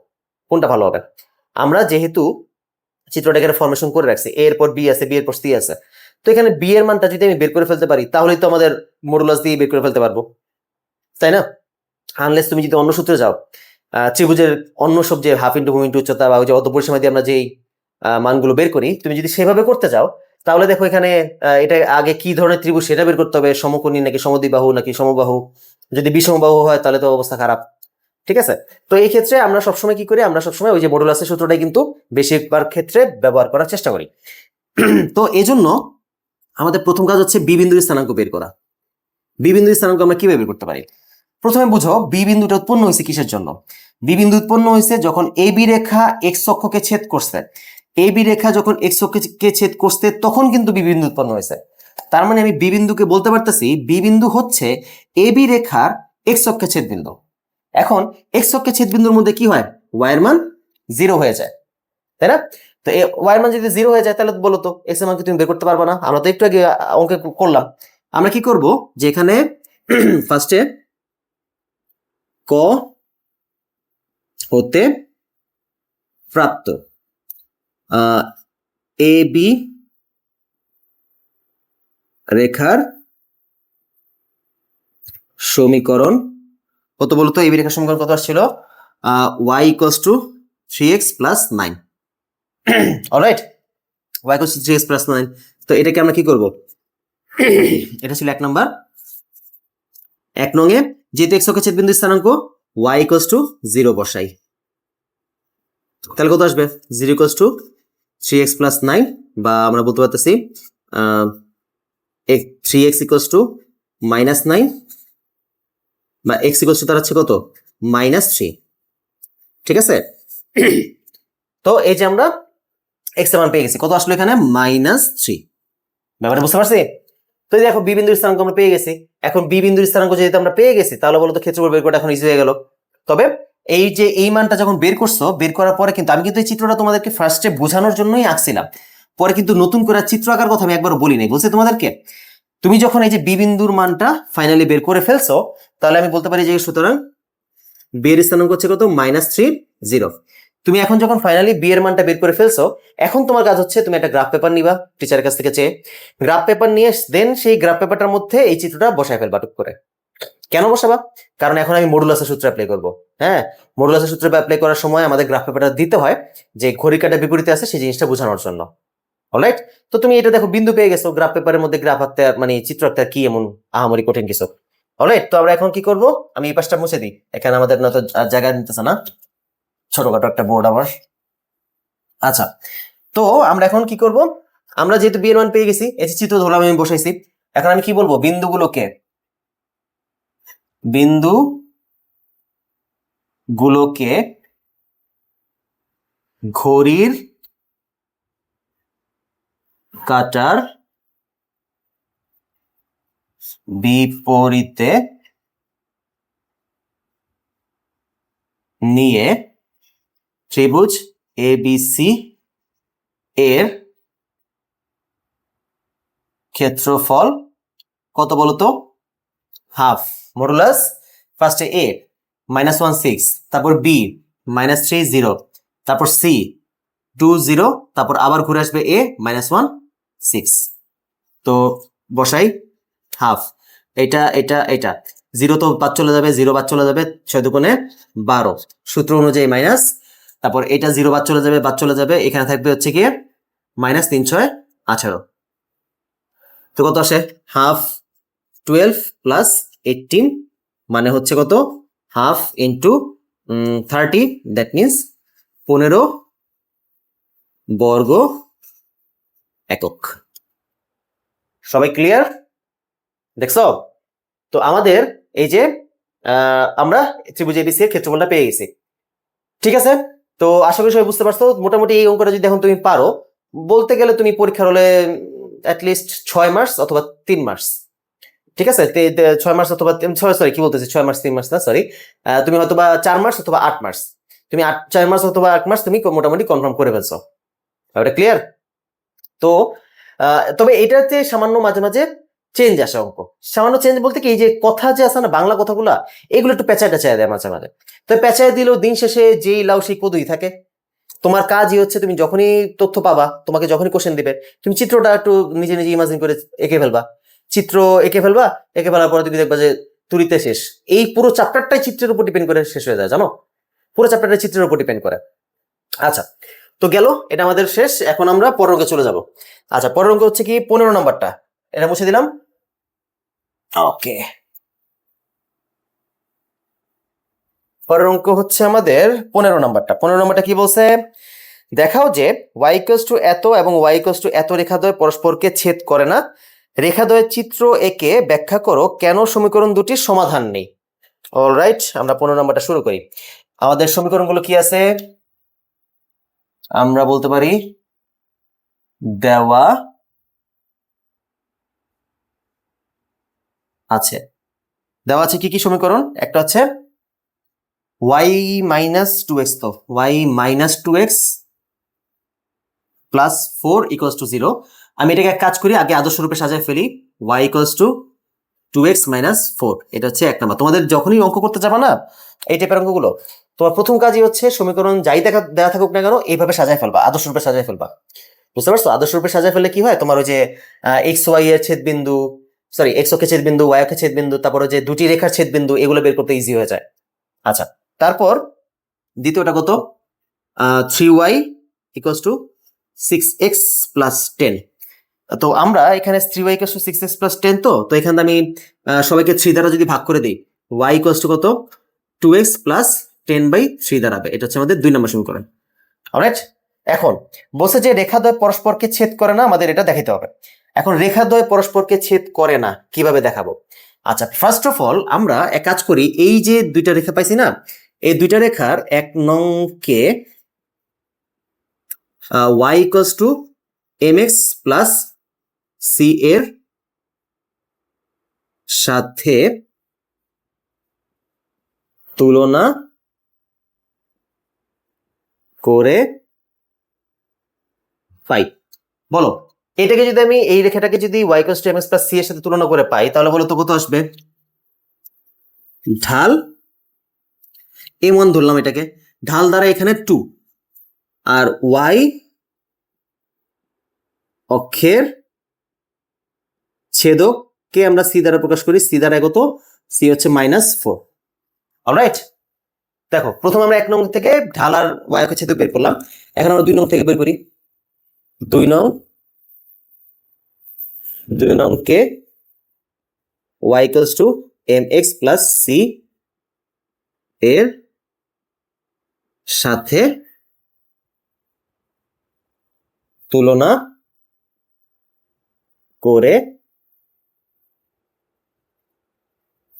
কোনটা ভালো হবে? আমরা যেহেতু চিত্রটা এখানে ফরমেশন করে রাখছি, এ এর পর বি আছে, বি এর পর সি আছে, তো এখানে বি এর মানটা যদি আমি বের করে ফেলতে পারি, তাহলেই তো আমাদের মডুলাস দিয়ে বের করে ফেলতে পারবো, তাই না? আনলেস তুমি যদি অন্য সূত্রে যাও, ত্রিভুজের অন্য সব যে হাফ ইন্টু ভূমি ইন্টু উচ্চতা বা ওই যে অত পরিসীমা দিয়ে আমরা যেই মানগুলো বের করি, তুমি যদি সেভাবে করতে যাও, তাহলে দেখো এখানে এটা আগে কি ধরনের ত্রিভুজ সেটা বের করতে হবে, সমকোণী নাকি সমদ্বিবাহু নাকি সমবাহু। যদি বিষমবাহু হয় তাহলে তো অবস্থা খারাপ। ঠিক আছে? তো এই ক্ষেত্রে আমরা সবসময় কি করি? আমরা সবসময় ওই যে মডুলাসের সূত্রটাই কিন্তু বেশিরভাগ ক্ষেত্রে ব্যবহার করার চেষ্টা করি। তো এই জন্য আমাদের প্রথম কাজ হচ্ছে বি বিন্দুর স্থানাঙ্ক বের করা। বি বিন্দুর স্থানাঙ্ক আমরা কিভাবে বের করতে পারি? প্রথমে বুঝো বি বিন্দুটা উৎপন্ন হয়েছে কিসের জন্য? বি বিন্দু উৎপন্ন হয়েছে যখন এ বি রেখা এক্স অক্ষকে ছেদ করছে। এ বি রেখা যখন এক্স অক্ষকে ছেদ করছে তখন কিন্তু বি বিন্দু উৎপন্ন হয়েছে। তার মানে আমি বি বিন্দুকে বলতে পারতেছি বি বিন্দু হচ্ছে এ বি রেখার এক্স অক্ষে ছেদ বিন্দু। এখন এক্স অক্ষে ছেদ বিন্দুর মধ্যে কি হয়? ওয়াই এর মান 0 হয়ে যায়, তাই না? তো ওয়াই এর মান যদি 0 হয়ে যায় তাহলে বলো তো এক্স এর মান কি তুমি বের করতে পারবে না? আমরা তো একটু আগে অঙ্কে করলাম। আমরা কি করব যে এখানে ফার্স্টে ক হতে প্রাপ্ত এ বি রেখার সমীকরণ কত বলতো? এ বি রেখার সমীকরণ কত আসছিল? y equals two 3x plus 9। Alright, y equals two 3x plus 9। তো এটাকে আমরা কি করব? এটা ছিল 1 নাম্বার। 1 নং এ যেহেতু x অক্ষের ছেদবিন্দু স্থানাঙ্ক y ইকুয়ালস টু 0 বসাই, তাহলে কত আসবে? 0 ইকুয়ালস টু 3x প্লাস 9, বা আমরা বলতে পারতেছি 3x ইকুয়ালস টু -9 বা x ইকুয়ালস টু তার হচ্ছে কত -3, ঠিক আছে। তো এই যে আমরা x এর মান পেয়ে গেছি, কত আসলো এখানে -3, ব্যাপারটা বুঝতে পারছি। তো এই দেখো বি বিন্দুর স্থানাঙ্ক আমরা পেয়ে গেছি। এখন বি বিন্দুর স্থানাঙ্ক যেহেতু আমরা পেয়ে গেছি, তাহলে বলো তো ক্ষেত্রফল বের করা এখন ইজি হয়ে গেল। তবে এই যে এই মানটা যখন বের করছো, বের করার পরে কিন্তু আমি কিন্তু এই চিত্রটা তোমাদেরকে ফার্স্টে বোঝানোর জন্যই আঁকছিলাম, পরে কিন্তু নতুন করে চিত্র আঁকার কথা আমি একবার বলি নাই, বলছি তোমাদেরকে। তুমি যখন এই যে বি বিন্দুর মানটা ফাইনালি বের করে ফেলছো, তাহলে আমি বলতে পারি যে সুতরাং বি এর স্থানাঙ্ক হচ্ছে কত -3, 0। তুমি এখন যখন ফাইনালি বি এর মানটা বের করে ফেলছো, এখন তোমার কাজ হচ্ছে তুমি একটা গ্রাফ পেপার নিবা টিচারের কাছ থেকে চেয়ে, গ্রাফ পেপার নিয়ে দেন সেই গ্রাফ পেপারটার মধ্যে এই চিত্রটা বসায় ফেলবা টুক করে। কেন বসাবা? কারণ এখন আমি মডুলাসের সূত্র অ্যাপ্লাই করব। হ্যাঁ, মডুলাসের সূত্র অ্যাপ্লাই করার সময় আমাদের গ্রাফ পেপারটা দিতে হয়, যে ঘড়ির কাঁটার বিপরীতে আছে সেই জিনিসটা বোঝানোর জন্য। অলরাইট, তো তুমি এটা দেখো বিন্দু পেয়ে গেছো, গ্রাফ পেপারের মধ্যে গ্রাফ আঁকতে মানে চিত্র আঁকতে কি এমন আহামরি কঠিন কিছু। অলরাইট, তো আমরা এখন কি করব, আমি এই পাশটা মুছে দিই, এখানে আমাদের না তো জায়গা নিতেছে না, ছোটখাটো একটা বোর্ড আমার। আচ্ছা, তো আমরা এখন কি করব, আমরা যেহেতু বি এর মান পেয়ে গেছি, এই যে চিত্র ধরলাম আমি বসাইছি, এখন আমি কি বলবো, বিন্দুগুলোকে ঘড়ির কাঁটার বিপরীতে নিয়ে ত্রিভুজ এবিসি এর ক্ষেত্রফল কত বলতো, হাফ। মডুলাস ফার্স্টে এ -1 6, তারপর বি -3 0, তারপর সি 2 0, তারপর আবার ঘুরে আসবে এ -1 6। তো বসাই হাফ, এটা এটা এটা 0 তো বাদ চলে যাবে, 0 বাদ চলে যাবে, 6 দুগুণে 12, সূত্র অনুযায়ী মাইনাস, তারপর এটা 0 বাদ চলে যাবে, এখানে থাকবে হচ্ছে গিয়ে -3 6 18। তো কত আসে, হাফ 12 প্লাস 18 মানে হচ্ছে কত, হাফ ইন্টু 30, দ্যাট মিনস 15 বর্গ একক। সবাই ক্লিয়ার? দেখছো? তো আমাদের এই যে আমরা ত্রিভুজ এবিসি এর ক্ষেত্রফলটা পেয়ে গেছি, ঠিক আছে। তো আশা করি সবাই বুঝতে পারছো। মোটামুটি এই অঙ্কটা যদি এখন তুমি পারো, বলতে গেলে তুমি পরীক্ষার হলে অ্যাটলিস্ট 6 মার্কস অথবা 3 মার্কস, ঠিক আছে। 6 মার্কস অথবা সরি কি বলতেছি, 6 মার্কস 3 মার্কস না, সরি, তুমি হয়তো বা 4 মার্কস অথবা 8 মার্কস, তুমি 4 মার্কস অথবা 8 মার্কস তুমি মোটামুটি কনফার্ম করে ফেলছো। এটা ক্লিয়ার? তো তবে এটাতে সামান্য মাঝে মাঝে চেঞ্জ আসে অঙ্ক, সামান্য চেঞ্জ বলতে কি, এই যে কথা যে আছে না বাংলা কথাগুলা, এগুলো একটু পেঁচায় টেঁচায় দেয় মাঝে মাঝে। তো পেঁচায় দিলেও দিন শেষে যেই লাউ সেই কদুই থাকে। তোমার কাজই হচ্ছে তুমি যখনই তথ্য পাবা, তোমাকে যখনই কোশ্চেন দিবে, তুমি চিত্রটা একটু নিজে নিজে ইমাজিন করে এঁকে ফেলবা, চিত্র এঁকে ফেলবা, এঁকে ফেলার পরে তুমি দেখবা যে তুরিতে শেষ। এই পুরো চ্যাপ্টারটাই চিত্রের উপর ডিপেন্ড করে শেষ হয়ে যায়, জানো, পুরো চ্যাপ্টারটা চিত্রের উপর ডিপেন্ড করে। আচ্ছা, তো গেল, এটা আমাদের শেষ। এখন আমরা পরের অঙ্কে চলে যাব। আচ্ছা, পরের অঙ্ক হচ্ছে কি 15 নম্বরটা, এটা মুছে দিলাম। ওকে, পরের অঙ্ক হচ্ছে আমাদের 15 নম্বরটা। 15 নম্বরটা কি বলছে, দেখাও যে y = এত এবং y = এত রেখাদ্বয় পরস্পরকে ছেদ করে না, রেখাদ্বয়ের চিত্র এঁকে ব্যাখ্যা করো কেন সমীকরণ দুটির সমাধান নেই। অলরাইট, আমরা 15 নম্বরটা শুরু করি। আমাদের সমীকরণগুলো কি আছে, আমরা বলতে পারি দেওয়া আছে। দেওয়া আছে কি কি সমীকরণ, একটা হচ্ছে y - 2x, তো y - 2x প্লাস 4 = 0। আমি এটাকে এক কাজ করি, আগে আদর্শ রূপে সাজায় ফেলি, y = 2x - 4, এটা হচ্ছে এক নাম্বার। তোমাদের যখনই অঙ্ক করতে যাবা না এই টাইপের অঙ্কগুলো, তোমার প্রথম কাজই হচ্ছে সমীকরণ যাই দেওয়া থাকুক না কেন এইভাবে সাজায় ফেলবা, আদর্শ রূপে সাজায় ফেলবা। বুঝতে পারছো? আদর্শ রূপে সাজায় ফেললে কি হয়, তোমার ওই যে এক্স ওয়াই এর ছেদ বিন্দু, সরি এক্স অক্ষের ছেদ বিন্দু, ওয়াই অক্ষের ছেদ বিন্দু, তারপরে যে দুটি রেখার ছেদ বিন্দু, এগুলো বের করতে ইজি হয়ে যায়। আচ্ছা, তারপর দ্বিতীয়টা কত, 3y = 6x + 10। তো আমরা এখানে 3y = 6x + 10, তো এখানে আমি সবাইকে 3 দ্বারা যদি ভাগ করে দিই, y = কত, 2x + 10/3 দাঁড়াবে। এটা হচ্ছে আমাদের 2 নম্বর সমীকরণ। অলরাইট, এখন বলছে যে রেখাদ্বয় পরস্পরকে ছেদ করে না, আমাদের এটা দেখাতে হবে। এখন রেখাদ্বয় পরস্পরকে ছেদ করে না কিভাবে দেখাবো, আচ্ছা, ফার্স্ট অফ অল আমরা এক কাজ করি, এই যে দুইটা রেখা পাইছি না, এই দুইটা রেখার এক নংকে y equals two mx plus c এর সাথে তুলনা করে পাই। বলো, এটাকে যদি আমি এই রেখাটাকে যদি y equals two mx plus c এর সাথে তুলনা করে পাই, তাহলে বলো তো কত আসবে? ঢাল m1 ধরলাম, এটাকে ঢাল দ্বারা এখানে 2, আর y অক্ষের ছেদককে আমরা c দ্বারা প্রকাশ করি, c দ্বারা কত? c হচ্ছে -4। অলরাইট, দেখো প্রথম আমরা 1 নং থেকে ঢাল আর y অক্ষের ছেদক বের করলাম, এখন আমরা 2 নং থেকে বের করি। 2 নং কে y equals two mx plus c এর সাথে তুলনা করে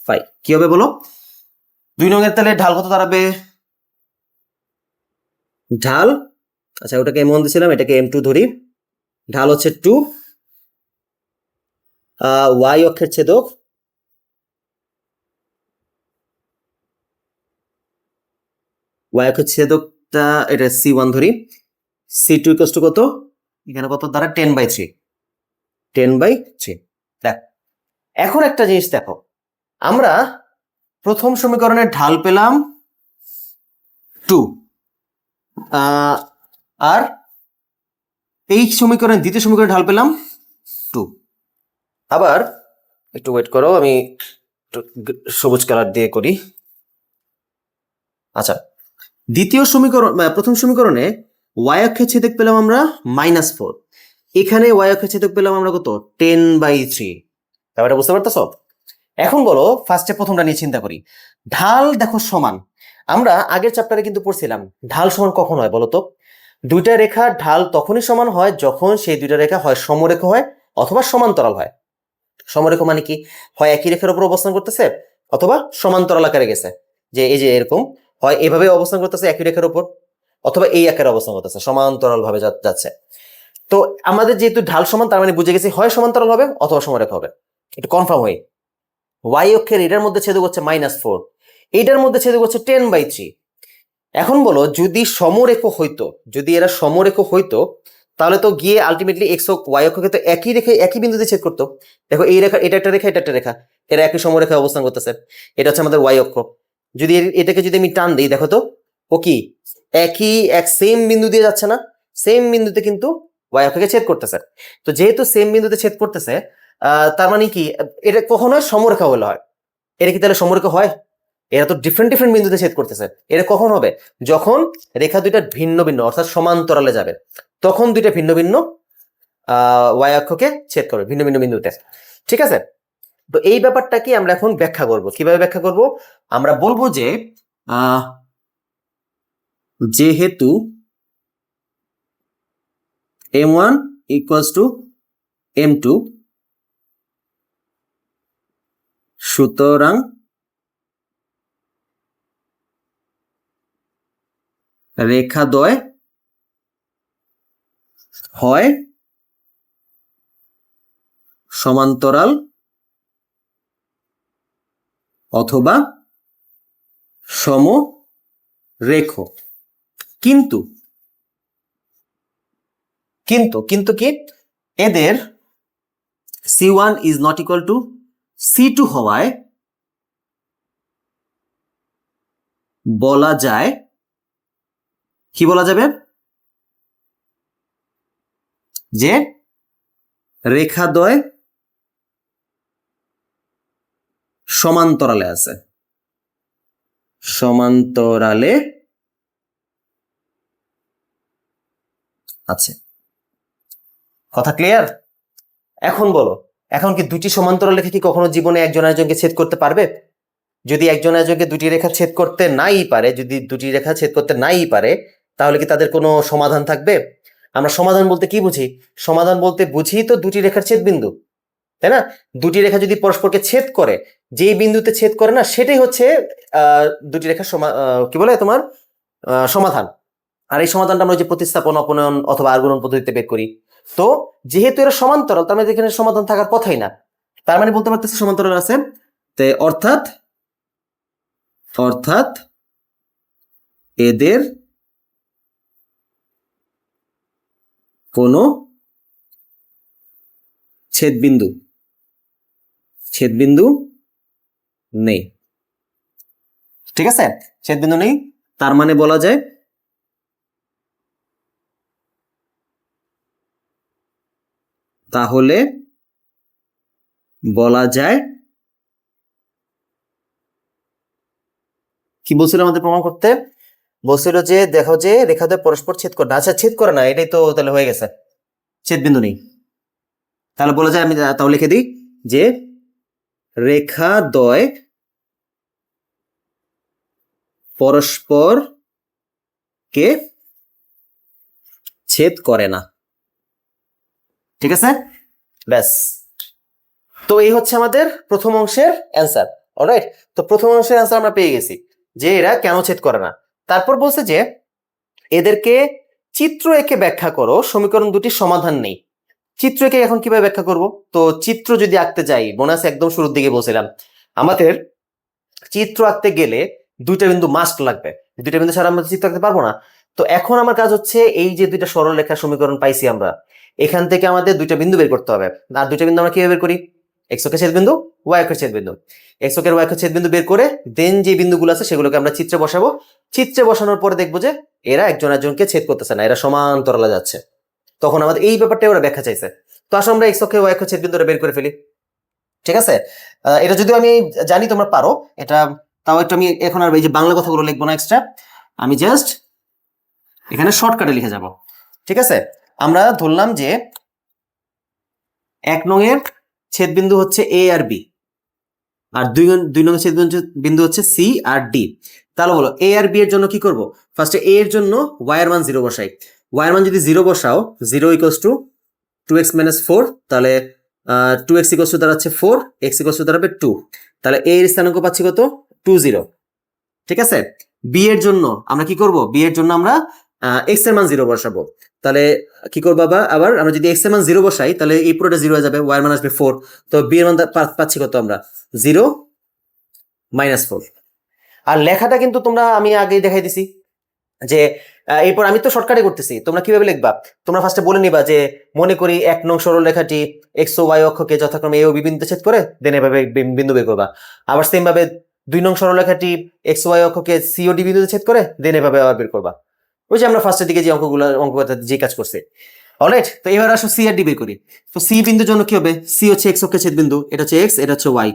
পাই। কি হবে বলো? 2 নং এর তাহলে ঢাল কত দাঁড়াবে? ঢাল, আচ্ছা ওটাকে m1 দিছিলাম, এটাকে m2 ধরি। ঢাল হচ্ছে 2, y অক্ষের ছেদক y অক্ষের ছেদকটা এটা c1 ধরি, c2 ইকুয়ালস টু কত? এখানে কত দ্বারা 10/3। 10/3। দেখ, এখন একটা জিনিস দেখো, আমরা প্রথম সমীকরণের ঢাল পেলাম 2, আর এই সমীকরণের দ্বিতীয় সমীকরণের ঢাল পেলাম 2। আবার একটু ওয়েট করো, আমি সবুজ কালার দিয়ে করি। আচ্ছা, দ্বিতীয় সমীকরণ প্রথম সমীকরণে y অক্ষের ছেদক পেলাম আমরা -4, এখানে y অক্ষের ছেদক পেলাম আমরা কত? 10/3। ব্যাপারটা বুঝতে পারতেছো? এখন বলো, ফার্স্টে প্রথমটা নিয়ে চিন্তা করি। ঢাল দেখো সমান, আমরা আগের চ্যাপ্টারে কিন্তু পড়ছিলাম ঢাল সমান কখন হয় বলো তো? দুইটা রেখার ঢাল তখনই সমান হয় যখন সেই দুইটা রেখা হয় সমরেখ হয় অথবা সমান্তরাল হয়। সমরেখ মানে কি? হয় একই রেখার উপর অবস্থান করতেছে অথবা সমান্তরাল আকারে গেছে, যে এই যে এরকম হয় এভাবে অবস্থান করতেছে একই রেখার উপর, অথবা এই আকারে অবস্থান করতেছে সমান্তরাল ভাবে যাচ্ছে। তো আমাদের যেহেতু ঢাল সমান, তার মানে বুঝে গেছি হয় সমান্তরাল হবে অথবা সমরেখ হবে। একটু কনফার্ম হই, y অক্ষের এটার মধ্যে ছেদক হচ্ছে -4, এইটার মধ্যে ছেদক হচ্ছে 10/3। এখন বলো, যদি সমরেখ হইতো, যদি এরা সমরেখ হইতো, তাহলে তো গিয়ে আলটিমেটলি এক্স y অক্ষকে তো একই রেখে একই বিন্দুতে ছেদ করতো। দেখো এই রেখা, এটা একটা রেখা, এটা একটা রেখা, এরা একই সমরেখায় অবস্থান করতেছে, এটা হচ্ছে আমাদের y অক্ষ। যদি এটাকে যদি আমি টান দিই, দেখো তো ও কি এক সেম বিন্দু দিয়ে যাচ্ছে না? সেম বিন্দুতে কিন্তু y অক্ষকে ছেদ করতেছে। তো যেহেতু সেম বিন্দুতে ছেদ করতেছে, তার মানে কি এটা কখনো সমরেখা হলে হয়? এটা কি তাহলে সমরেখা হয়? এরা তো ডিফারেন্ট ডিফারেন্ট বিন্দুতে ছেদ করতেছে। এটা কখন হবে? যখন রেখা দুইটা ভিন্ন ভিন্ন অর্থাৎ সমান্তরালে যাবে, তখন দুইটা ভিন্ন ভিন্ন y অক্ষকে ছেদ করবে ভিন্ন ভিন্ন বিন্দুতে। ঠিক আছে? তো এই ব্যাপারটাকে আমরা এখন ব্যাখ্যা করব। কিভাবে ব্যাখ্যা করব? আমরা বলবো যে যেহেতু m1 ইকুয়ালস টু m2, সুতরাং রেখাদ্বয় হয় সমান্তরাল অথবা সমরেখ। কিন্তু কিন্তু কিন্তু কি এদের c1 is not equal to c2 হওয়ায় বলা যায়, কি বলা যাবে? যে রেখাদ্বয় সমান্তরালে আছে, সমান্তরালে আছে। কথা ক্লিয়ার? এখন বলো, এখন কি দুটি সমান্তরাল রেখা কি কখনো জীবনে একজন আরেকজনকে ছেদ করতে পারবে? যদি একজন আরেকজনকে দুটি রেখা ছেদ করতে নাই পারে, যদি দুটি রেখা ছেদ করতে নাই পারে, তাহলে কি তাদের কোনো সমাধান থাকবে? আমরা সমাধান বলতে কি বুঝি? সমাধান বলতে বুঝি তো দুটি রেখার ছেদ বিন্দু। তাই না? দুটি রেখা যদি পরস্পরকে ছেদ করে, যেই বিন্দুতে ছেদ করে না সেটাই হচ্ছে দুটি রেখার কি বলে তোমার সমাধান। আর এই সমাধানটা আমরা যে প্রতিস্থাপন, অপনয়ন অথবা আর্গুণন পদ্ধতিতে বের করি। তো যেহেতু এরা সমান্তরাল, তার মানে এখানে সমাধান থাকার কথাই না, তার মানে বলতে পারতেছি সমান্তরাল আছে। অর্থাৎ অর্থাৎ এদের কোনো ছেদবিন্দু নেই। ঠিক আছে, ছেদবিন্দু নেই, তার মানে বলা যায় তাহলে বলা যায় কি বলছিল আমাদের প্রমাণ করতে? বলছিল যে দেখো যে রেখাদ্বয় পরস্পর ছেদ করে না। আচ্ছা, ছেদ করে না, এটাই তো তাহলে হয়ে গেছে, ছেদবিন্দু নেই। তাহলে বলা যায়, আমি তাও লিখে দিই যে রেখাদ্বয় পরস্পর কে ছেদ করে না। ঠিক আছে, ব্যাস। তো এই হচ্ছে আমাদের প্রথম অংশের অ্যান্সার। অলরাইট, তো প্রথম অংশের অ্যান্সার আমরা পেয়ে গেছি যে এরা কেন ছেদ করে না। তারপর বলছে যে এদেরকে চিত্র এঁকে ব্যাখ্যা করো, সমীকরণ দুটির সমাধান নেই। চিত্র এঁকে এখন কিভাবে ব্যাখ্যা করব? তো চিত্র যদি আঁকতে যাই, মনে আছে একদম শুরুর দিকে বলছিলাম আমাদের চিত্র আঁকতে গেলে দুইটা বিন্দু মাস্ট লাগবে, দুইটা বিন্দু ছাড়া আমরা চিত্র আঁকতে পারবো না। তো এখন আমার কাজ হচ্ছে এই যে দুইটা সরল রেখার সমীকরণ পাইছি আমরা, এখান থেকে আমাদের দুইটা বিন্দু বের করতে হবে। আর দুইটা বিন্দু আমরা কিভাবে বের করি? এক্স অক্ষের ছেদবিন্দু, ওয়াই অক্ষের ছেদবিন্দু। এক্স অক্ষের ওয়াই অক্ষের ছেদবিন্দু বের করে দেন যে বিন্দুগুলো আছে সেগুলোকে আমরা চিত্রে বসাবো। চিত্রে বসানোর পরে দেখবো যে এরা একজন একজনকে ছেদ করতেছে না, এরা সমান্তরালে যাচ্ছে। তখন আমাদের এই ব্যাপারটা ওরা ব্যাখ্যা চাইছে। তো আসলে আমরা এক্স অক্ষের ওয়াই অক্ষের ছেদবিন্দুটা বের করে ফেলি। ঠিক আছে, এটা যদিও আমি জানি তোমরা পারো এটা, তাও একটু আমি এখন আর এই যে বাংলা কথাগুলো লিখবো না এক্সট্রা, আমি জাস্ট এখানে শর্টকাটে লিখে যাব। ঠিক আছে, আমরা ধরলাম যে 1 নং এর ছেদবিন্দু হচ্ছে এ আর বি, আর 2 নং এর ছেদবিন্দু হচ্ছে সি আর ডি। তাহলে বলো এ আর বি এর জন্য কি করব? ফার্স্টে এ এর জন্য ওয়াই এর মান 0 বসাই। ওয়াই এর মান যদি 0 বসাও, 0 = 2x - 4, তাহলে 2x = দাঁড়াচ্ছে 4, x = দাঁড়াবে 2। তাহলে a এর স্থানাঙ্ক পাচ্ছি কত? 20। ঠিক আছে, বি এর জন্য আমরা কি করব? বি এর জন্য আমরা x এর মান 0 বসাবো। তাহলে কি করব বাবা? আবার আমরা যদি x এর মান 0 বসাই তাহলে এই পুরোটা 0 হয়ে যাবে, y এর মান আসবে 4। তো বি এর মান পাচ্ছি কত আমরা? 0 - 4। আর লেখাটা কিন্তু তোমরা আমি আগেই দেখাই দিছি যে এরপর আমি তো শর্টকাটে করতেছি, তোমরা কিভাবে লিখবা? তোমরা ফার্স্টে বলে নিবা যে মনে করি 1 নং সরল রেখাটি এক্স ও ওয়াই অক্ষকে যথাক্রমে এ ও বি বিন্দুতে ছেদ করে, দেন এভাবে বিন্দু বের করবা। আবার সেম ভাবে 2 নং সরল রেখাটি এক্স ওয়াই অক্ষকে সি ও ডি বিন্দুতে ছেদ করে, দেন এভাবে আবার বের করবা। ওই যে আমরা ফার্স্টের দিকে যে অঙ্কটা যে কাজ করছে। অলরাইট, তো এবার আসো সি আর ডি বের করি। তো সি বিন্দুর জন্য কি হবে? সি হচ্ছে এক্স অক্ষের ছেদ বিন্দু, এটা হচ্ছে এক্স, এটা হচ্ছে ওয়াই।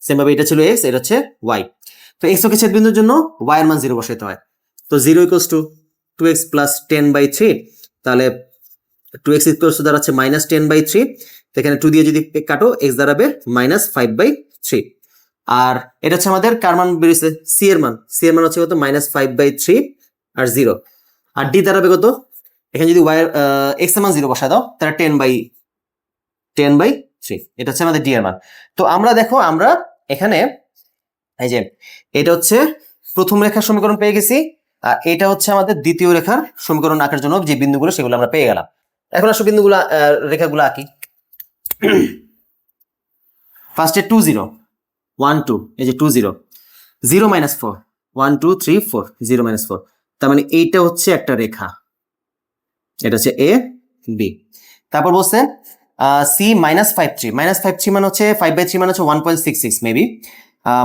সেম ভাবে এটা ছিল এক্স, এটা হচ্ছে ওয়াই। তো এক্স অক্ষের ছেদ বিন্দুর জন্য ওয়াই এর মান 0 বসাইতে হয়। তো 0 = 2x + 10/3, তাহলে 2x = দাঁড়াচ্ছে -10/3। তো এখানে 2 দিয়ে যদি কাটো, x দাঁড়াবে -5/3। আর এটা হচ্ছে আমাদের কার মান বেরিয়েছে? সি এর মান। সি এর মান হচ্ছে কত? -5/3 আর 0। আর ডি দাঁড়াবে কত? এখানে যদি y x এর মান 0 বসায় দাও তাহলে 10/3, এটা হচ্ছে আমাদের ডি এর মান। তো আমরা দেখো আমরা এখানে এই যে এটা হচ্ছে প্রথম রেখার সমীকরণ পেয়ে গেছি, আর এটা হচ্ছে আমাদের দ্বিতীয় রেখার সমীকরণ আঁকার জন্য যে বিন্দুগুলো সেগুলো আমরা পেয়ে গেলাম। এখন আসলে বিন্দুগুলো রেখাগুলো আঁকি। ফার্স্টে 2 0 1 2, এই যে 2 0 0 - 4 1 2 3 4 0 - 4, তার মানে এইটা হচ্ছে একটা রেখা, এটা হচ্ছে এ বি। তারপর বলছে সি -5 3 -5 3 মানে হচ্ছে 5/3 মানে হচ্ছে 1.66 মেবি,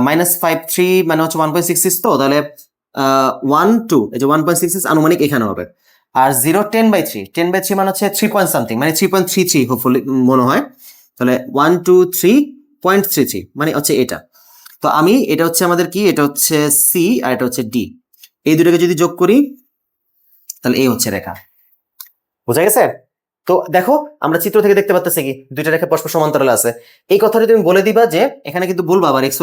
-5 3 মানে হচ্ছে 1.66। তো তাহলে 1 2, এই যে 1.66 আনুমানিক এখানে হবে। আর 0 10/3 10/3 মানে হচ্ছে 3 পয়েন্ট সামথিং, মানে 3.33 হোপফুলি মনে হয়। তাহলে 1 2 3.33 মানে হচ্ছে এটা। তো আমি এটা হচ্ছে আমাদের কি, এটা হচ্ছে সি আর এটা হচ্ছে ডি, এই দুটোকে যদি যোগ করি তাহলে এই হচ্ছে রেখা। বুঝা গেছে? তো দেখো আমরা চিত্র থেকে দেখতে পাচ্ছি কি দুইটা রেখা পরস্পর সমান্তরালে আছে। এই কথাটা তুমি বলে দিবা যে এখানে কিন্তু বলবা আবার এক্স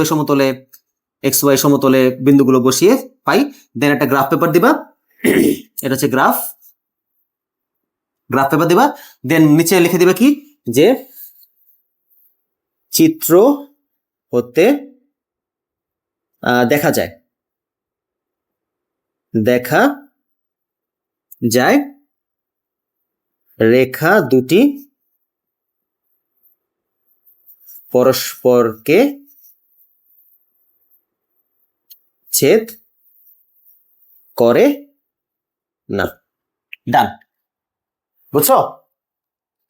ওয়াই সমতলে বিন্দুগুলো বসিয়ে পাই, দেন একটা গ্রাফ পেপার দিবা, এটা হচ্ছে গ্রাফ পেপার দিবা, দেন নিচে লিখে দিবা কি যে চিত্র হতে দেখা যায় রেখা দুটি পরস্পরকে ছেদ করে না। ডান, বুঝছো?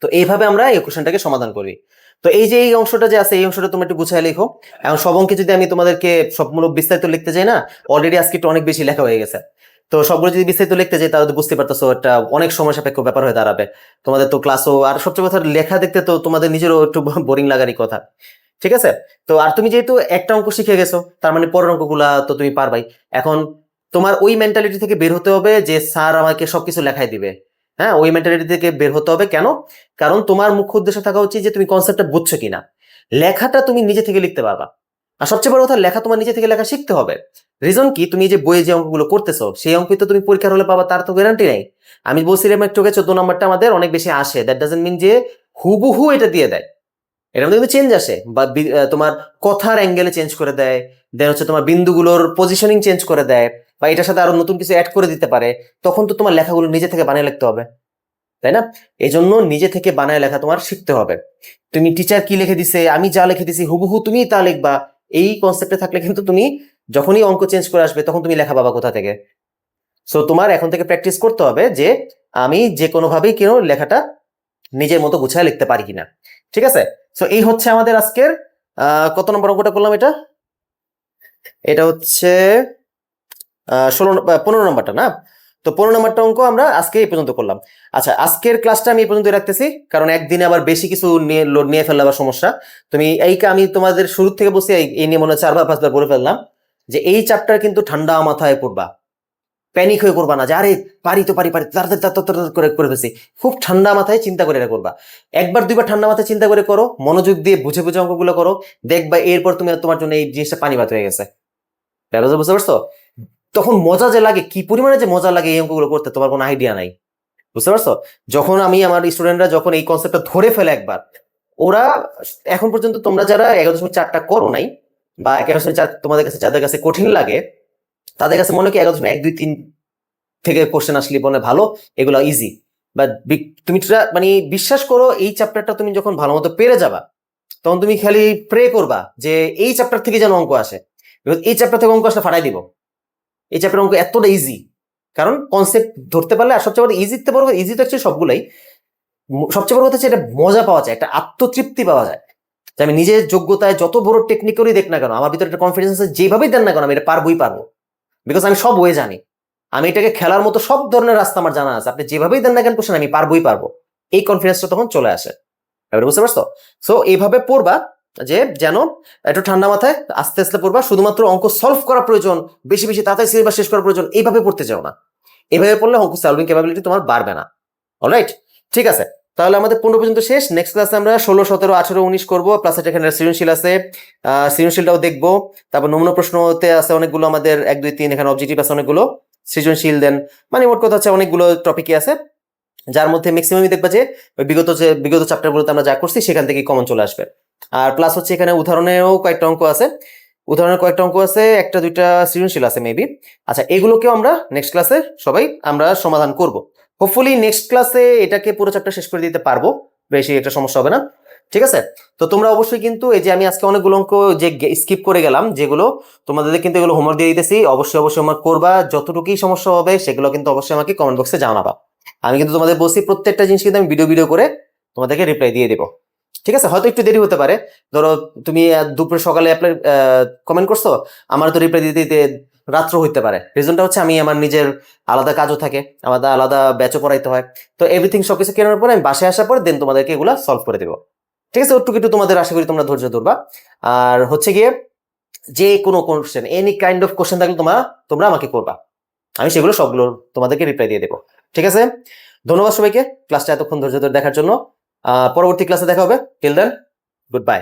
তো এইভাবে আমরা এই কোশ্চেনটাকে সমাধান করি। তো এই যে এই অংশটা যে আছে এই অংশটা তোমরা একটু গুছায় লিখো। এখন সব অঙ্কে যদি আমি তোমাদেরকে সবগুলো বিস্তারিত লিখতে যাই না, অলরেডি আজকে একটু অনেক বেশি লেখা হয়ে গেছে। তো সবগুলো যদি বিস্তারিত লিখতে যাই তাহলে বুঝতে পারতেছো একটা অনেক সময় সাপেক্ষ ব্যাপার হয়ে দাঁড়াবে। তোমাদের তো ক্লাসও আর সবচেয়ে কথা লেখা দেখতে তো তোমাদের নিজেরও একটু বোরিং লাগারই কথা। ঠিক আছে? তো আর তুমি যেহেতু একটা অঙ্ক শিখে গেছো তার মানে পরের অঙ্কগুলা তো তুমি পারবাই। এখন তোমার ওই মেন্টালিটি থেকে বের হতে হবে যে স্যার আমাকে সবকিছু লেখাই দিবে। হ্যাঁ, ওই মেন্টালিটি থেকে বের হতে হবে। কেন? কারণ তোমার মুখ্য উদ্দেশ্য থাকা উচিত যে তুমি কনসেপ্টটা বুঝছো কিনা। লেখাটা তুমি নিজে থেকে লিখতে পারবা। আর সবচেয়ে বড় কথা, লেখা তোমার নিজে থেকে লেখা শিখতে হবে। রিজন কি, তুমি যে বইয়ে যে অঙ্কগুলো করতেছো সেই অঙ্কই তো তুমি পরীক্ষার হলে পাবা, তার তো গ্যারান্টি নেই। আমি বলছিলাম একটু আগে 14 নম্বরটা আমাদের অনেক বেশি আসে, দ্যাট ডাজন্ট মিন যে হুবহু এটা দিয়ে দেয়। এর মধ্যে কিন্তু চেঞ্জ আসে, বা তোমার কথার অ্যাঙ্গেলে চেঞ্জ করে দেয়, দেন হচ্ছে তোমার বিন্দুগুলোর পজিশনিং চেঞ্জ করে দেয়, বা এটার সাথে আরো নতুন কিছু অ্যাড করে দিতে পারে। তখন তো তোমার লেখাগুলো নিজে থেকে বানিয়ে লিখতে হবে, তাই না? এই জন্য নিজে থেকে বানায় লেখা তোমার শিখতে হবে। তুমি টিচার কি লিখে দিছে, আমি যা লিখে দিছি হুবহু তুমি তা লিখবা, এই কনসেপ্টে থাকলে কিন্তু তুমি যখনই অঙ্ক চেঞ্জ করে আসবে তখন তুমি লেখা পাবা কোথা থেকে। সো তোমার এখন থেকে প্র্যাকটিস করতে হবে যে আমি যে কোনোভাবেই কেন লেখাটা নিজের মতো গুছায় লিখতে পারি কিনা। ঠিক আছে? সো এই হচ্ছে আমাদের আজকের কত নম্বর অঙ্কটা করলাম, এটা হচ্ছে 15 নম্বরটা না? তো 15 নম্বরটা অঙ্ক আমরা আজকে এই পর্যন্ত করলাম। আচ্ছা, আজকের ক্লাসটা আমি এই পর্যন্ত রাখতেছি, কারণ একদিনে আবার বেশি কিছু নিয়ে লোড নিয়ে ফেললে আবার সমস্যা। তুমি আমি তোমাদের শুরু থেকে বসে এই নিয়ে মনে হয় 4 বা 5 বার বলে ফেললাম যে এই চ্যাপ্টার কিন্তু ঠান্ডা মাথায় পড়বা, প্যানিক হয়ে করবা না যে আরে পারি তো পারি তাড়াতাড়ি করে ফেলছি। খুব ঠান্ডা মাথায় চিন্তা করে এটা করবা। একবার দুইবার ঠান্ডা মাথায় চিন্তা করে করো, মনোযোগ দিয়ে বুঝে বুঝে অঙ্কগুলো করো, দেখবা এরপর তুমি তোমার জন্য এই জিনিসটা পানি ভাত হয়ে গেছে। বুঝতে পারছো? তখন মজা যে লাগে, কি পরিমাণে যে মজা লাগে এই অঙ্কগুলো করতে তোমার কোনো আইডিয়া নাই। বুঝতে পারছো? যখন আমি আমার স্টুডেন্টরা যখন এই কনসেপ্টটা ধরে ফেলে একবার, ওরা এখন পর্যন্ত তোমরা যারা 11.4টা করো নাই, বা 11.4 তোমাদের কাছে যাদের কাছে কঠিন লাগে তাদের কাছে মনে কি 11.1 2 3 থেকে কোশ্চেন আসলে মনে ভালো, এগুলো ইজি। বা তুমি মানে বিশ্বাস করো, এই চ্যাপ্টারটা তুমি যখন ভালো মতো পেরে যাবা তখন তুমি খালি প্রে করবা যে এই চ্যাপ্টার থেকে যেন অঙ্ক আসে। এই চ্যাপ্টার থেকে অঙ্ক আসলে ফাটাই দিব। এই চ্যাপ্টার অঙ্ক এতটা ইজি, কারণ কনসেপ্ট ধরতে পারলে। আর সবচেয়ে বড় ইজিতে বড়, ইজি তো হচ্ছে সবগুলাই, সবচেয়ে বড় কথা হচ্ছে এটা মজা পাওয়া যায়, একটা আত্মতৃপ্তি পাওয়া যায় যে আমি নিজের যোগ্যতায় যত বড় টেকনিক্যালি দেখ না কেন, আমার ভিতরে একটা কনফিডেন্স আছে, যেভাবেই দেন না কেন আমি এটা পারবোই পারবো। বিকজ আমি সব ওয়ে জানি, আমি এটাকে খেলার মতো সব ধরনের রাস্তা আমার জানা আছে। আপনি যেভাবেই দেন না কেন কোশ্চেন আমি পারবোই পারবো, এই কনফিডেন্সটা তখন চলে আসে। এবারে বুঝতে পারছো? সো এইভাবে পড়বা যে যেন একটু ঠান্ডা মাথায় আস্তে আস্তে পড়বা। শুধুমাত্র অঙ্ক সলভ করা প্রয়োজন, বেশি বেশি তাড়াতাড়ি সিলেবাস শেষ করা প্রয়োজন, এইভাবে পড়তে চাও না। এভাবে পড়লে অঙ্ক সলভিং ক্যাপাবিলিটি তোমার বাড়বে না। অলরাইট, ঠিক আছে। তাহলে আমাদের 15 পর্যন্ত শেষ। নেক্সট ক্লাসে আমরা 16 17 18 19 করবো, প্লাস এখানে সৃজনশীল আছে, সৃজনশীলটাও দেখবো। তারপর নমুনা প্রশ্নতে আছে অনেকগুলো, আমাদের 1 2 3 এখানে অবজেক্টিভ আছে অনেকগুলো, সৃজনশীল দেন মানে মোট কথা হচ্ছে অনেকগুলো টপিকই আছে, যার মধ্যে ম্যাক্সিমামই দেখবা যে বিগত চ্যাপ্টারগুলোতে আমরা যা করছি সেখান থেকে কমন চলে আসবে। আর প্লাস হচ্ছে এখানে উদাহরণেও কয়েকটা অঙ্ক আছে, একটা দুইটা সৃজনশীল আছে মেবি। আচ্ছা, এগুলোকেও আমরা নেক্সট ক্লাসে সবাই আমরা সমাধান করব। হোপফুলি নেক্সট ক্লাসে এটাকে পুরো চ্যাপ্টার শেষ করে দিতে পারবো, বেশি একটা সমস্যা হবে না। ঠিক আছে? তো তোমরা অবশ্যই কিন্তু এই যে আমি আজকে অনেকগুলো অঙ্ক যে স্কিপ করে গেলাম, যেগুলো তোমাদের কিন্তু এগুলো হোমওয়ার্ক দিয়ে দিতেছি, অবশ্যই হোমওয়ার্ক করবা। যতটুকুই সমস্যা হবে সেগুলো কিন্তু অবশ্যই আমাকে কমেন্ট বক্সে জানাবা। আমি কিন্তু তোমাদের বলছি প্রত্যেকটা জিনিস কিন্তু আমি ভিডিও করে তোমাদেরকে রিপ্লাই দিয়ে দেবো। ঠিক আছে? হয়তো একটু দেরি হতে পারে, ধরো তুমি দুপুরে সকালে অ্যাপ্লাই কমেন্ট করছো, আমার তো রিপ্লাই দিতে দিতে রাত্র হইতে পারে। রিজনটা হচ্ছে আমি আমার নিজের আলাদা কাজও থাকে, আমাদের আলাদা ব্যাচও পড়াইতে হয়। তো এভরিথিং সবকিছু কেনার পরে আমি বাসায় আসার পরে দেন তোমাদেরকে এগুলো সলভ করে দেবো। ঠিক আছে? ওটুকু একটু তোমাদের আশা করি তোমরা ধৈর্য ধরবা। আর হচ্ছে গিয়ে যে কোনো question, any kind of question থাকলে তোমরা আমাকে করবা, আমি সেগুলো সবগুলো তোমাদেরকে রিপ্লাই দিয়ে দেবো। ঠিক আছে? ধন্যবাদ সবাইকে ক্লাসটা এতক্ষণ ধৈর্য ধরে দেখার জন্য। পরবর্তী ক্লাসে দেখা হবে। Till then, good bye.